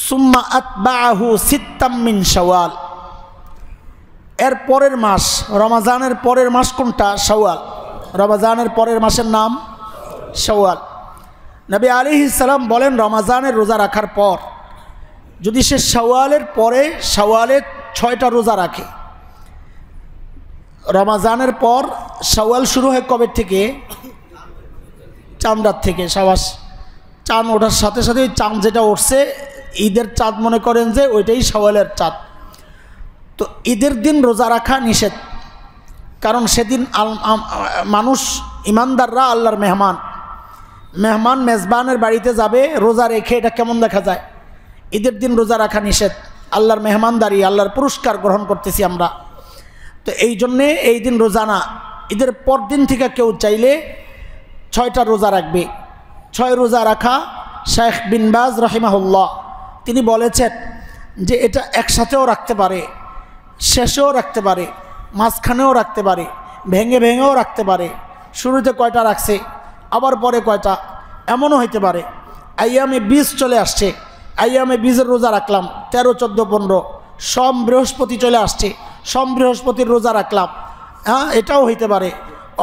সুম্মা আতবাআহু সিত্তাম মিন শাওয়াল, এর পরের মাস, রমাজানের পরের মাস কোনটা? শাওয়াল। রমাজানের পরের মাসের নাম শাওয়াল। নবী আলাইহিস সালাম বলেন রমাজানের রোজা রাখার পর যদি সে শাওয়ালের পরে, শাওয়ালের 6টা রোজা রাখে, রমাজানের পর শাওয়াল শুরু হয় কবে থেকে? চাঁদ রাত থেকে। সাবাস, চাঁদ ওঠার সাথে সাথে ওই চাঁদ যেটা উঠছে ঈদের চাঁদ মনে করেন যে ওইটাই শাওয়ালের চাঁদ। তো ঈদের দিন রোজা রাখা নিষেধ, কারণ সেদিন মানুষ ইমানদাররা আল্লাহর মেহমান মেজবানের বাড়িতে যাবে রোজা রেখে, এটা কেমন দেখা যায়? ঈদের দিন রোজা রাখা নিষেধ, আল্লাহর মেহমানদারি, আল্লাহর পুরস্কার গ্রহণ করতেছি আমরা। তো এই জন্যে এই দিন রোজা না, ঈদের পর দিন থেকে কেউ চাইলে 6টা রোজা রাখবে। 6 রোজা রাখা, শেখ বিন বাজ রাহিমাহুল্লাহ তিনি বলেছেন যে এটা একসাথেও রাখতে পারে, শেষেও রাখতে পারে, মাঝখানেও রাখতে পারে, ভেঙে ভেঙেও রাখতে পারে। শুরুতে কয়টা রাখছে, আবার পরে কয়টা, এমনও হইতে পারে। আইয়ামে 20 চলে আসছে, আইয়ামে 20-এর রোজা রাখলাম, 13, 14, 15। সোম বৃহস্পতি চলে আসছে, সোম বৃহস্পতির রোজা রাখলাম, এটাও হইতে পারে।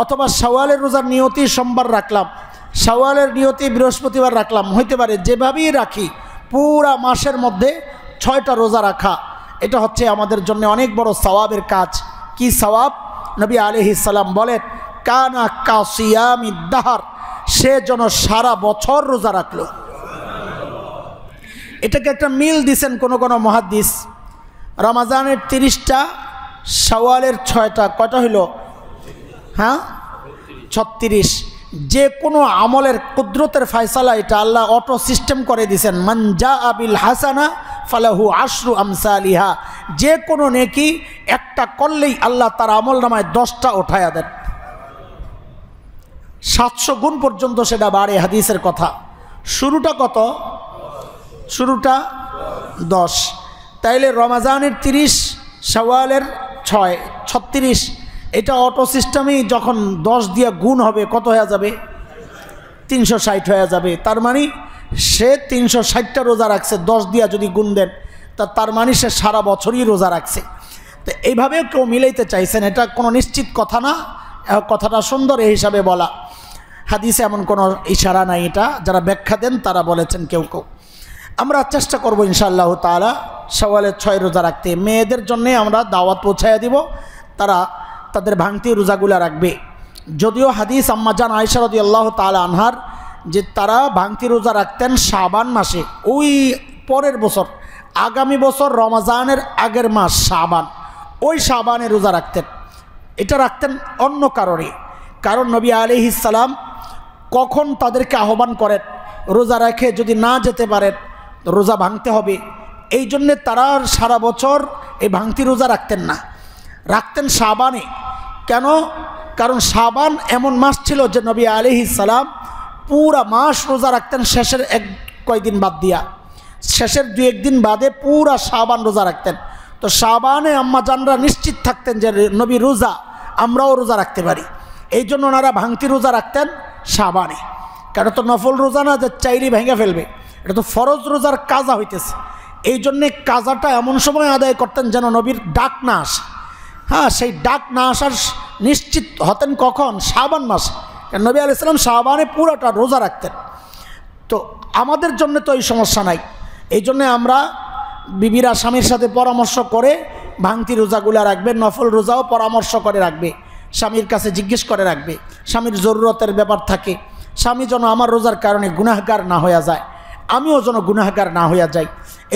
অথবা শাওয়ালের রোজার নিয়তি সোমবার রাখলাম, শাওয়ালের নিয়তি বৃহস্পতিবার রাখলাম, হইতে পারে। যেভাবেই রাখি পুরা মাসের মধ্যে 6টা রোজা রাখা, এটা হচ্ছে আমাদের জন্য অনেক বড় সওয়াবের কাজ। কি সওয়াব? নবী আলাইহিস সালাম বলেন, কানা কাসিয়ামিদ দাহর, সে যেন সারা বছর রোজা রাখলো। এটাকে একটা মিল দিছেন কোনো মুহাদ্দিস। রমাজানের 30টা, শাওয়ালের 6টা, কয়টা হইল? 36। যে কোনো আমলের কুদরতের ফয়সালা এটা আল্লাহ অটো সিস্টেম করে দিয়েছেন। মান জাআ বিল হাসানা ফালাহু আশরু আমসালিহা, যে কোনো নেকি একটা করলেই আল্লাহ তার আমল নামায় 10টা উঠায়া দেন, 700 গুণ পর্যন্ত সেটা বাড়ে। হাদিসের কথা। শুরুটা কত? শুরুটা 10। তাইলে রমাজানের 30, শাওয়ালের 6, 36, এটা অটো সিস্টেমেই যখন 10 দিয়ে গুণ হবে কত হয়ে যাবে? 360 হয়ে যাবে। তার মানে সে 360টা রোজা রাখছে, 10 দিয়া যদি গুণ দেন তার মানে সে সারা বছরই রোজা রাখছে। তো এইভাবে কেউ মিলাইতে চাইছেন, এটা কোনো নিশ্চিত কথা না, কথাটা সুন্দর এই হিসাবে বলা। হাদিসে এমন কোনো ইশারা নাই, এটা যারা ব্যাখ্যা দেন তারা বলেছেন কেউ। আমরা চেষ্টা করব ইনশাআল্লাহ তাআলা শাওয়ালের 6 রোজা রাখতে। মেয়েদের জন্যে আমরা দাওয়াত পৌঁছায়া দিব, তারা তাদের ভাঙতি রোজাগুলা রাখবে। যদিও হাদিস আম্মা জান আয়েশা রাদিয়াল্লাহু তাআলা আনহার যে তারা ভাঙতি রোজা রাখতেন শাবান মাসে, ওই পরের বছর, আগামী বছর রমজানের আগের মাস শাবান, ওই শাবানে রোজা রাখতেন। এটা রাখতেন অন্য কারণে, কারণ নবী আলাইহিস সালাম কখন তাদেরকে আহ্বান করেন, রোজা রেখে যদি না যেতে পারেন রোজা ভাঙতে হবে। এই জন্যে তারা সারা বছর এই ভাঙতি রোজা রাখতেন না, রাখতেন শাবানে। কেন? কারণ শাবান এমন মাস ছিল যে নবী আলাইহিস সালাম পুরা মাস রোজা রাখতেন, শেষের কয়েকদিন বাদ দিয়া, শেষের 2-1 দিন বাদে পুরা শাবান রোজা রাখতেন। তো শাবানে আম্মা জানরা নিশ্চিত থাকতেন যে নবী রোজা, আমরাও রোজা রাখতে পারি। এই জন্য ওনারা ভাঙতি রোজা রাখতেন শাবানে। কারণ তো নফল রোজা না যে চাইলেই ভেঙে ফেলবে, এটা তো ফরজ রোজার কাজা হইতেছে। এই জন্যে কাজাটা এমন সময় আদায় করতেন যেন নবীর ডাক না আসে। সেই ডাক না আসার নিশ্চিত হতেন কখন? শাবান মাসে। কারণ নবী আলাইহিস সালাম শাবানে পুরোটা রোজা রাখতেন। তো আমাদের জন্য তো এই সমস্যা নাই, এই জন্যে আমরা বিবিরা স্বামীর সাথে পরামর্শ করে ভাঙতি রোজাগুলো রাখবে, নফল রোজাও পরামর্শ করে রাখবে, স্বামীর কাছে জিজ্ঞেস করে রাখবে। স্বামীর জরুরতের ব্যাপার থাকে, স্বামী যেন আমার রোজার কারণে গুনাহগার না হয়ে যায়, আমিও যেন গুনাহগার না হয়ে যাই,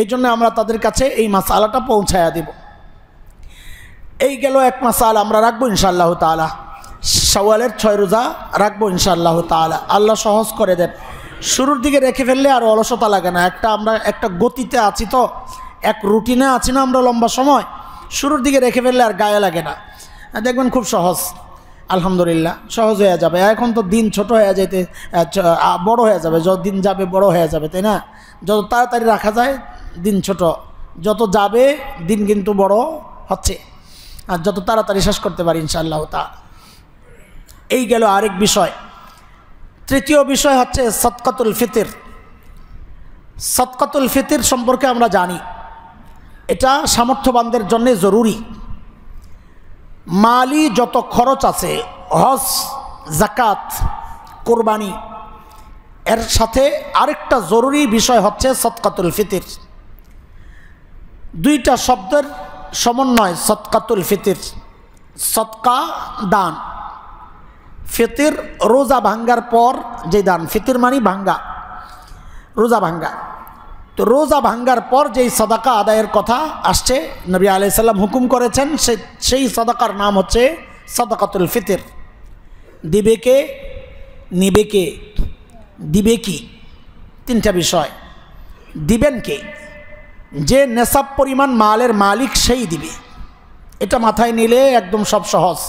এই জন্য আমরা তাদের কাছে এই মাসালাটা পৌঁছায়া দেব। এই গেল এক মাসালা আমরা রাখবো ইনশাআল্লাহ তাআলা। শাওয়ালের 6 রোজা রাখবো ইনশাআল্লাহ তাআলা, আল্লাহ সহজ করে দেন। শুরুর দিকে রেখে ফেললে আর অলসতা লাগে না, আমরা একটা গতিতে আছি, তো এক রুটিনে আছি না আমরা লম্বা সময়, শুরুর দিকে রেখে ফেললে আর গায়ে লাগে না, দেখবেন খুব সহজ, আলহামদুলিল্লাহ সহজ হয়ে যাবে। এখন তো দিন ছোট হয়ে যেতে বড় হয়ে যাবে, যত দিন যাবে বড় হয়ে যাবে, তাই না? যত তাড়াতাড়ি রাখা যায় দিন ছোট, যত যাবে দিন কিন্তু বড় হচ্ছে, আর যত তাড়াতাড়ি শেষ করতে পারি ইনশাআল্লাহ তা। এই গেল আরেক বিষয়। তৃতীয় বিষয় হচ্ছে সদকাতুল ফিতর। সদকাতুল ফিতর সম্পর্কে আমরা জানি এটা সামর্থ্যবানদের জন্য জরুরি। মালি যত খরচ আছে, হজ, জাকাত, কোরবানি, এর সাথে আরেকটা জরুরি বিষয় হচ্ছে সদকাতুল ফিতর। দুইটা শব্দের সমন্বয় সদকাতুল ফিতর। সদকা দান, ফিতর রোজা ভাঙ্গার পর যে দান, ফিতর মানে ভাঙ্গা, রোজা ভাঙ্গা। তো রোজা ভাঙ্গার পর যেই সাদাকা আদায়ের কথা আসছে, নবী আলাইহিস সালাম হুকুম করেছেন, সেই সাদাকার নাম হচ্ছে সাদাকাতুল ফিতর। দিবে কে, নিবে কে, দিবে কি, তিনটা বিষয়। দিবেন কে? যে নেশাব পরিমাণ মালের মালিক সেই দিবে, এটা মাথায় নিলে একদম সব সহজ।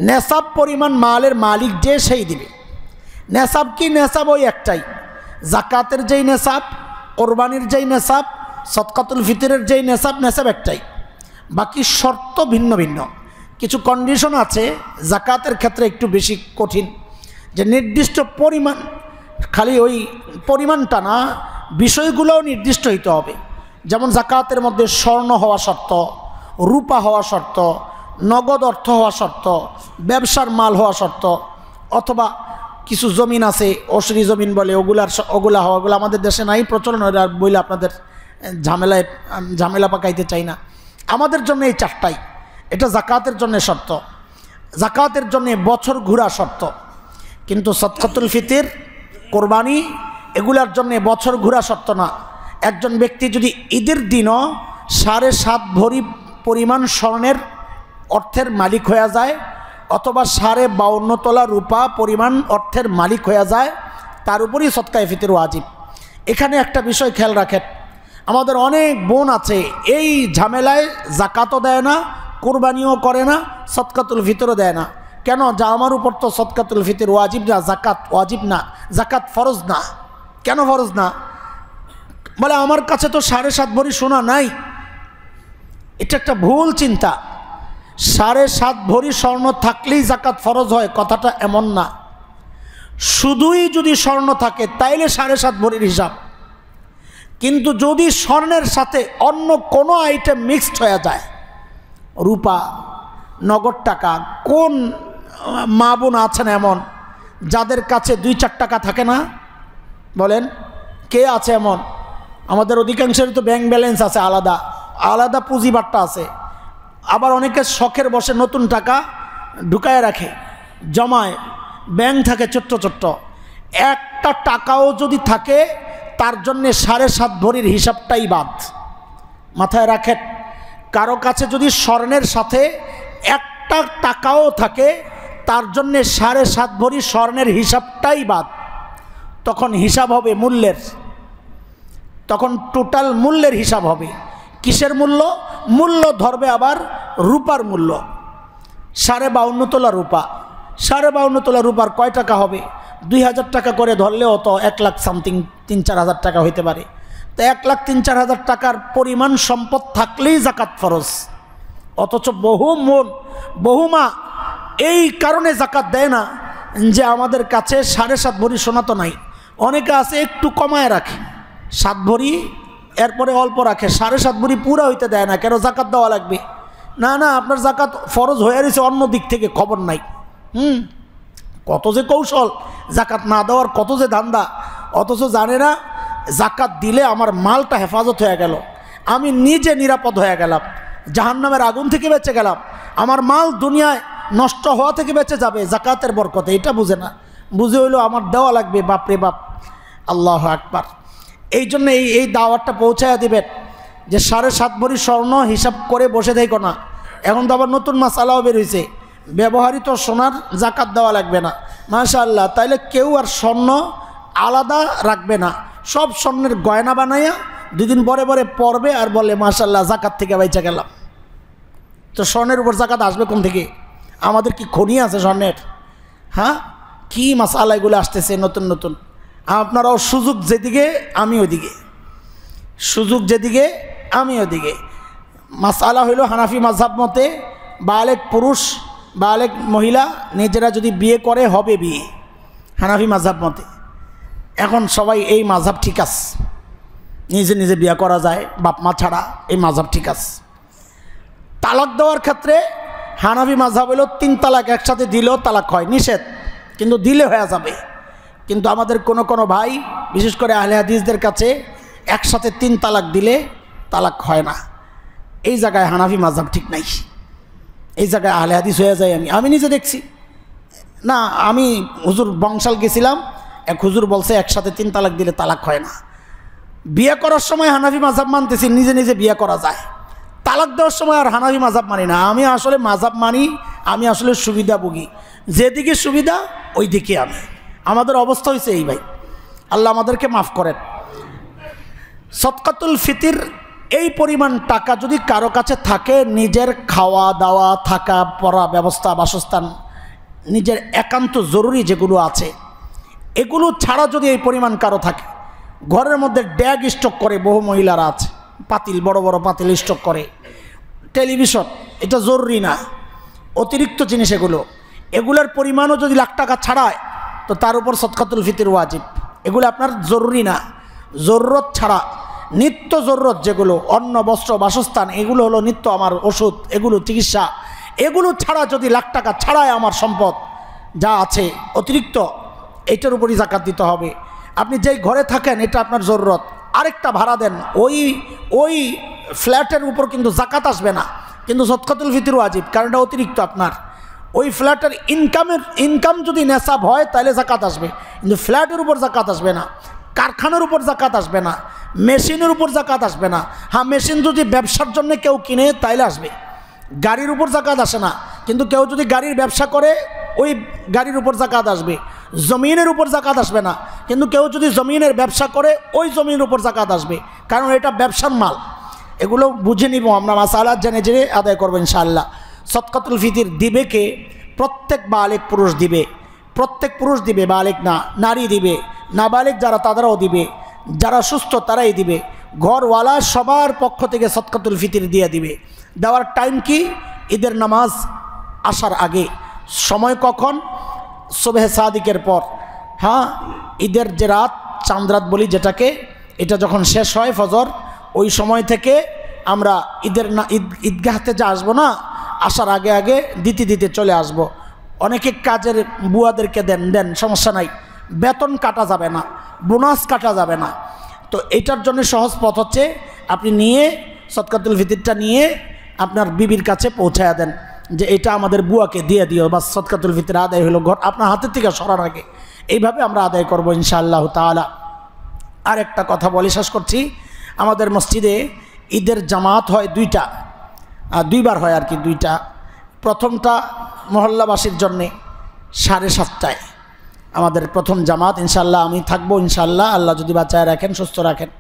নেশাব পরিমাণ মালের মালিক যে সেই দিবে। নেশাব কি? নেশাব ওই একটাই, জাকাতের যেই নেশাব, কোরবানির যেই নেশাব, সদকাতুল ফিতরের যেই নেশাব, নেশাব একটাই। বাকি শর্ত ভিন্ন ভিন্ন, কিছু কন্ডিশন আছে। জাকাতের ক্ষেত্রে একটু বেশি কঠিন, যে নির্দিষ্ট পরিমাণ, খালি ওই পরিমাণটা না, বিষয়গুলোও নির্দিষ্ট হইতে হবে। যেমন জাকাতের মধ্যে স্বর্ণ হওয়া শর্ত, রূপা হওয়া শর্ত, নগদ অর্থ হওয়া শর্ত, ব্যবসার মাল হওয়া শর্ত, অথবা কিছু জমিন আছে অসরি জমিন বলে, ওগুলা হওয়া, ওগুলো আমাদের দেশে নাই প্রচলন, আর বইলে আপনাদের ঝামেলা পাকাইতে চাই না। আমাদের জন্য এই চারটাই, এটা জাকাতের জন্য শর্ত। জাকাতের জন্য বছর ঘোরা শর্ত, কিন্তু সদকাতুল ফিতর, কোরবানি এগুলার জন্য বছর ঘোরা শর্ত না। একজন ব্যক্তি যদি ঈদের দিনও 7.5 ভরি পরিমাণ স্বর্ণের অর্থের মালিক হয়ে যায়, অথবা 52.5 তোলা রূপা পরিমাণ অর্থের মালিক হয়ে যায়, তার উপরই সদকায়ে ফিতর ওয়াজিব। এখানে একটা বিষয় খেয়াল রাখেন, আমাদের অনেক বোন আছে এই ঝামেলায় জাকাতও দেয় না, কোরবানিও করে না, সদকাতুল ফিতরও দেয় না। কেন? যা আমার উপর তো সদকাতুল ফিতর ওয়াজিব না, জাকাত ওয়াজিব না, জাকাত ফরজ না। কেন ফরজ না? বলে আমার কাছে তো 7.5 ভরি সোনা নাই। এটা একটা ভুল চিন্তা। 7.5 ভরি স্বর্ণ থাকলেই জাকাত ফরজ হয়, কথাটা এমন না। শুধুই যদি স্বর্ণ থাকে তাইলে 7.5 ভরির হিসাব, কিন্তু যদি স্বর্ণের সাথে অন্য কোনো আইটেম মিক্সড হয়ে যায়, রূপা, নগদ টাকা, কোন মা বোন আছেন এমন যাদের কাছে 2-4 টাকা থাকে না? বলেন কে আছে এমন? আমাদের অধিকাংশের তো ব্যাংক ব্যালেন্স আছে, আলাদা আলাদা পুঁজিবাট্টা আছে। আবার অনেকে শখের বসে নতুন টাকা ঢুকায় রাখে, জমায়, ব্যাংক থাকে ছোট্ট ছোট্ট। একটা টাকাও যদি থাকে তার জন্যে 7.5 ভরির হিসাবটাই বাদ। মাথায় রাখেন, কারো কাছে যদি স্বর্ণের সাথে একটা টাকাও থাকে তার জন্যে 7.5 ভরি স্বর্ণের হিসাবটাই বাদ। তখন হিসাব হবে মূল্যের, তখন টোটাল মূল্যের হিসাব হবে। কিসের মূল্য? মূল্য ধরবে আবার রূপার মূল্য। 52.5 তোলা রূপা, 52.5 তোলা রূপার কয় টাকা হবে? 2000 টাকা করে ধরলেও তো 1 লাখ সামথিং, 3-4 হাজার টাকা হইতে পারে। তো 1 লাখ 3-4 হাজার টাকার পরিমাণ সম্পদ থাকলেই জাকাত ফরজ। অথচ বহু মা এই কারণে জাকাত দেয় না যে আমাদের কাছে 7.5 ভরি সোনা তো নাই। অনেকে আছে একটু কমায় রাখে, 7 ভরি, এরপরে অল্প রাখে, 7.5 ভরি পুরা হইতে দেয় না। কেন? জাকাত দেওয়া লাগবে। না না, আপনার জাকাত ফরজ হয়ে রয়েছে অন্য দিক থেকে, খবর নাই। কত যে কৌশল, জাকাত না দেওয়ার কত যে ধান্দা, অথচ জানে না জাকাত দিলে আমার মালটা হেফাজত হয়ে গেল, আমি নিজে নিরাপদ হয়ে গেলাম, জাহান্নামের আগুন থেকে বেঁচে গেলাম, আমার মাল দুনিয়ায় নষ্ট হওয়া থেকে বেঁচে যাবে জাকাতের বরকতে। এটা বুঝে না, বুঝে হইলো আমার দেওয়া লাগবে। বাপরে বাপ, আল্লাহু আকবার। এই জন্য এই দাওয়াতটা পৌঁছায়া দিবেন যে 7.5 ভরি স্বর্ণ হিসাব করে বসে থাকো না। এখন তো আবার নতুন মাসালাও বের হয়েছে, ব্যবহৃত সোনার জাকাত দেওয়া লাগবে না। মাশাআল্লাহ, তাইলে কেউ আর স্বর্ণ আলাদা রাখবে না, সব স্বর্ণের গয়না বানাইয়া 2 দিন পরে পরে পরবে আর বলে মাশাআল্লাহ জাকাত থেকে বাইচা গেলাম। তো স্বর্ণের উপর জাকাত আসবে কোন থেকে? আমাদের কি খনি আছে স্বর্ণের? হ্যাঁ, কি মাসালা এগুলো আসতেছে নতুন নতুন। আপনারাও সুযোগ যেদিকে আমি ওইদিকে, সুযোগ যেদিকে আমি ওইদিকে। মাসালা হইল হানাফি মাযহাব মতে বালেগ পুরুষ বালেগ মহিলা নিজেরা যদি বিয়ে করে হবে বিয়ে, হানাফি মাযহাব মতে। এখন সবাই এই মাযহাব ঠিক আছে, নিজে নিজে বিয়ে করা যায় বাপ মা ছাড়া, এই মাযহাব ঠিক আছে। তালাক দেওয়ার ক্ষেত্রে হানাফি মাযহাব হলো 3 তালাক একসাথে দিলেও তালাক হয়, নিষেধ, কিন্তু দিলে হয়ে যাবে। কিন্তু আমাদের কোনো ভাই, বিশেষ করে আহলে হাদিসদের কাছে একসাথে 3 তালাক দিলে তালাক হয় না। এই জায়গায় হানাফি মাযহাব ঠিক নাই, এই জায়গায় আহলে হাদিস হয়ে যায়। আমি নিজে দেখছি না, আমি হুজুর বংশাল গেছিলাম, এক হুজুর বলছে একসাথে 3 তালাক দিলে তালাক হয় না। বিয়ে করার সময় হানাফি মাযহাব মানতেছি, নিজে নিজে বিয়ে করা যায়। তালাক দেওয়ার সময় আর হানাফি মাযহাব মানি না। আমি আসলে মাযহাব মানি, আমি আসলে সুবিধাভোগী, যেদিকে সুবিধা ওই দিকে আমি। আমাদের অবস্থা হয়েছে এই ভাই, আল্লাহ আমাদেরকে মাফ করেন। সদকাতুল ফিতর এই পরিমাণ টাকা যদি কারো কাছে থাকে, নিজের খাওয়া দাওয়া থাকা পড়া ব্যবস্থা বাসস্থান নিজের একান্ত জরুরি যেগুলো আছে এগুলো ছাড়া যদি এই পরিমাণ কারো থাকে, ঘরের মধ্যে ড্যাগ স্টক করে বহু মহিলারা আছে, পাতিল বড় বড় পাতিল স্টক করে, টেলিভিশন, এটা জরুরি না, অতিরিক্ত জিনিস এগুলোর পরিমাণও যদি লাখ টাকা ছাড়ায় তো তার উপর সদকাতুল ফিতর ওয়াজিব। এগুলো আপনার জরুরি না, জরুরত ছাড়া নিত্য জরুরত যেগুলো অন্ন বস্ত্র বাসস্থান এগুলো হলো নিত্য, আমার ওষুধ এগুলো চিকিৎসা, এগুলো ছাড়া যদি লাখ টাকা ছাড়ায় আমার সম্পদ যা আছে অতিরিক্ত, এটার উপরই জাকাত দিতে হবে। আপনি যেই ঘরে থাকেন এটা আপনার জরুরত, আরেকটা ভাড়া দেন, ওই ফ্ল্যাটের উপর কিন্তু জাকাত আসবে না, কিন্তু সদকাতুল ফিতর ওয়াজিব, কারণ এটা অতিরিক্ত আপনার। ওই ফ্ল্যাটের ইনকাম যদি নেশাব হয় তাহলে জাকাত আসবে, কিন্তু ফ্ল্যাটের উপর জাকাত আসবে না, কারখানার উপর জাকাত আসবে না, মেশিনের উপর জাকাত আসবে না। হ্যাঁ, মেশিন যদি ব্যবসার জন্য কেউ কিনে তাইলে আসবে, গাড়ির উপর জাকাত আসে না। কিন্তু কেউ যদি গাড়ির ব্যবসা করে ওই গাড়ির উপর জাকাত আসবে। জমিনের উপর জাকাত আসবে না, কিন্তু কেউ যদি জমিনের ব্যবসা করে ওই জমিনের উপর জাকাত আসবে, কারণ এটা ব্যবসার মাল। এগুলো বুঝে নিব আমরা, মাসালা জেনে জেনে আদায় করবো ইনশাআল্লাহ। সদকাতুল ফিতর দিবে কে? প্রত্যেক বালেগ পুরুষ দিবে, প্রত্যেক পুরুষ দিবে, বালেগ না, নারী দিবে, নাবালেগ যারা তাদেরও দিবে, যারা সুস্থ তারাই দিবে, ঘরওয়ালা সবার পক্ষ থেকে সদকাতুল ফিতর দিয়ে দিবে। দেওয়ার টাইম কি? ঈদের নামাজ আসার আগে। সময় কখন? সুবহে সাদিকের পর। হ্যাঁ, ঈদের যে রাত, চাঁদরাত বলি যেটাকে, এটা যখন শেষ হয় ফজর, ওই সময় থেকে আমরা ঈদগাহতে যা আসবো না, আসার আগে আগে দিতে চলে আসব। অনেকে কাজের বুয়াদেরকে দেন, সমস্যা নাই, বেতন কাটা যাবে না, বোনাস কাটা যাবে না। তো এটার জন্য সহজ পথ হচ্ছে আপনি নিয়ে সদকাতুল ফিতরটা নিয়ে আপনার বিবির কাছে পৌঁছায়া দেন যে এটা আমাদের বুয়াকে দিয়ে দিও, বা সদকাতুল ফিতর আদায় হলো, ঘর আপনার হাতের থেকে সরার আগে। এইভাবে আমরা আদায় করব ইনশাআল্লাহ তাআলা। আর একটা কথা বলে শেষ করছি, আমাদের মসজিদে ঈদের জামাত হয় 2বার হয় আর কি, 2টা। প্রথমটা মহল্লাবাসীর জন্যে 7:30টায় আমাদের প্রথম জামাত, ইনশাআল্লাহ আমি থাকবো ইনশাআল্লাহ, আল্লাহ যদি বাঁচায় রাখেন সুস্থ রাখেন।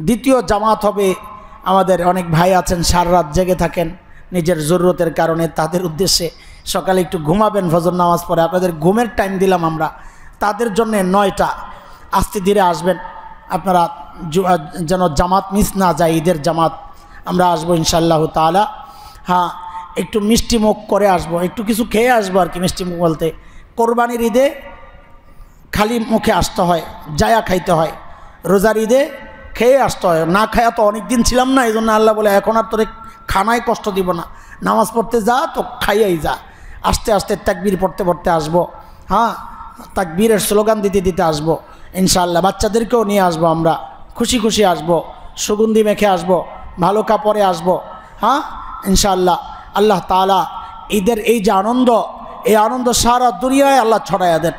দ্বিতীয় জামাত হবে, আমাদের অনেক ভাই আছেন সারা রাত জেগে থাকেন নিজের জরুরতের কারণে, তাদের উদ্দেশ্যে সকালে একটু ঘুমাবেন ফজর নামাজ পড়ে, আপনাদের ঘুমের টাইম দিলাম আমরা, তাদের জন্য 9টা। আস্তে ধীরে আসবেন আপনারা, যেন জামাত মিস না যায়, ঈদের জামাত আমরা আসবো ইনশাআল্লাহ তাআলা। হ্যাঁ, একটু মিষ্টি মুখ করে আসবো, একটু কিছু খেয়ে আসবো আর কি। মিষ্টি মুখ বলতে কোরবানির ঈদে খালি মুখে আসতে হয়, জায়া খাইতে হয়, রোজার ঈদে খেয়ে আসতে হয়। না খায়া তো অনেক দিন ছিলাম না, এই জন্য আল্লাহ বলে এখন আর তোরে খানায় কষ্ট দিব না, নামাজ পড়তে যা তো খাইয়াই যা, আস্তে আস্তে তাকবীর পড়তে পড়তে আসবো। হ্যাঁ, তাকবীরের স্লোগান দিতে দিতে আসবো ইনশাআল্লাহ। বাচ্চাদেরকেও নিয়ে আসবো, আমরা খুশি খুশি আসবো, সুগন্ধি মেখে আসবো, ভালো কাপড়ে আসবো। হ্যাঁ ইনশাআল্লাহ। আল্লাহ তাআলা ঈদের এই যে আনন্দ, এই আনন্দ সারা দুনিয়ায় আল্লাহ ছড়াইয়া দেন।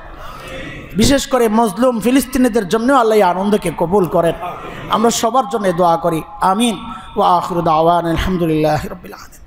বিশেষ করে মজলুম ফিলিস্তিনিদের জন্য আল্লাহ এই আনন্দকে কবুল করেন। আমরা সবার জন্য দোয়া করি, আমিন। ওয়া আখিরু দাওয়ানা আলহামদুলিল্লাহি রাব্বিল আলামিন।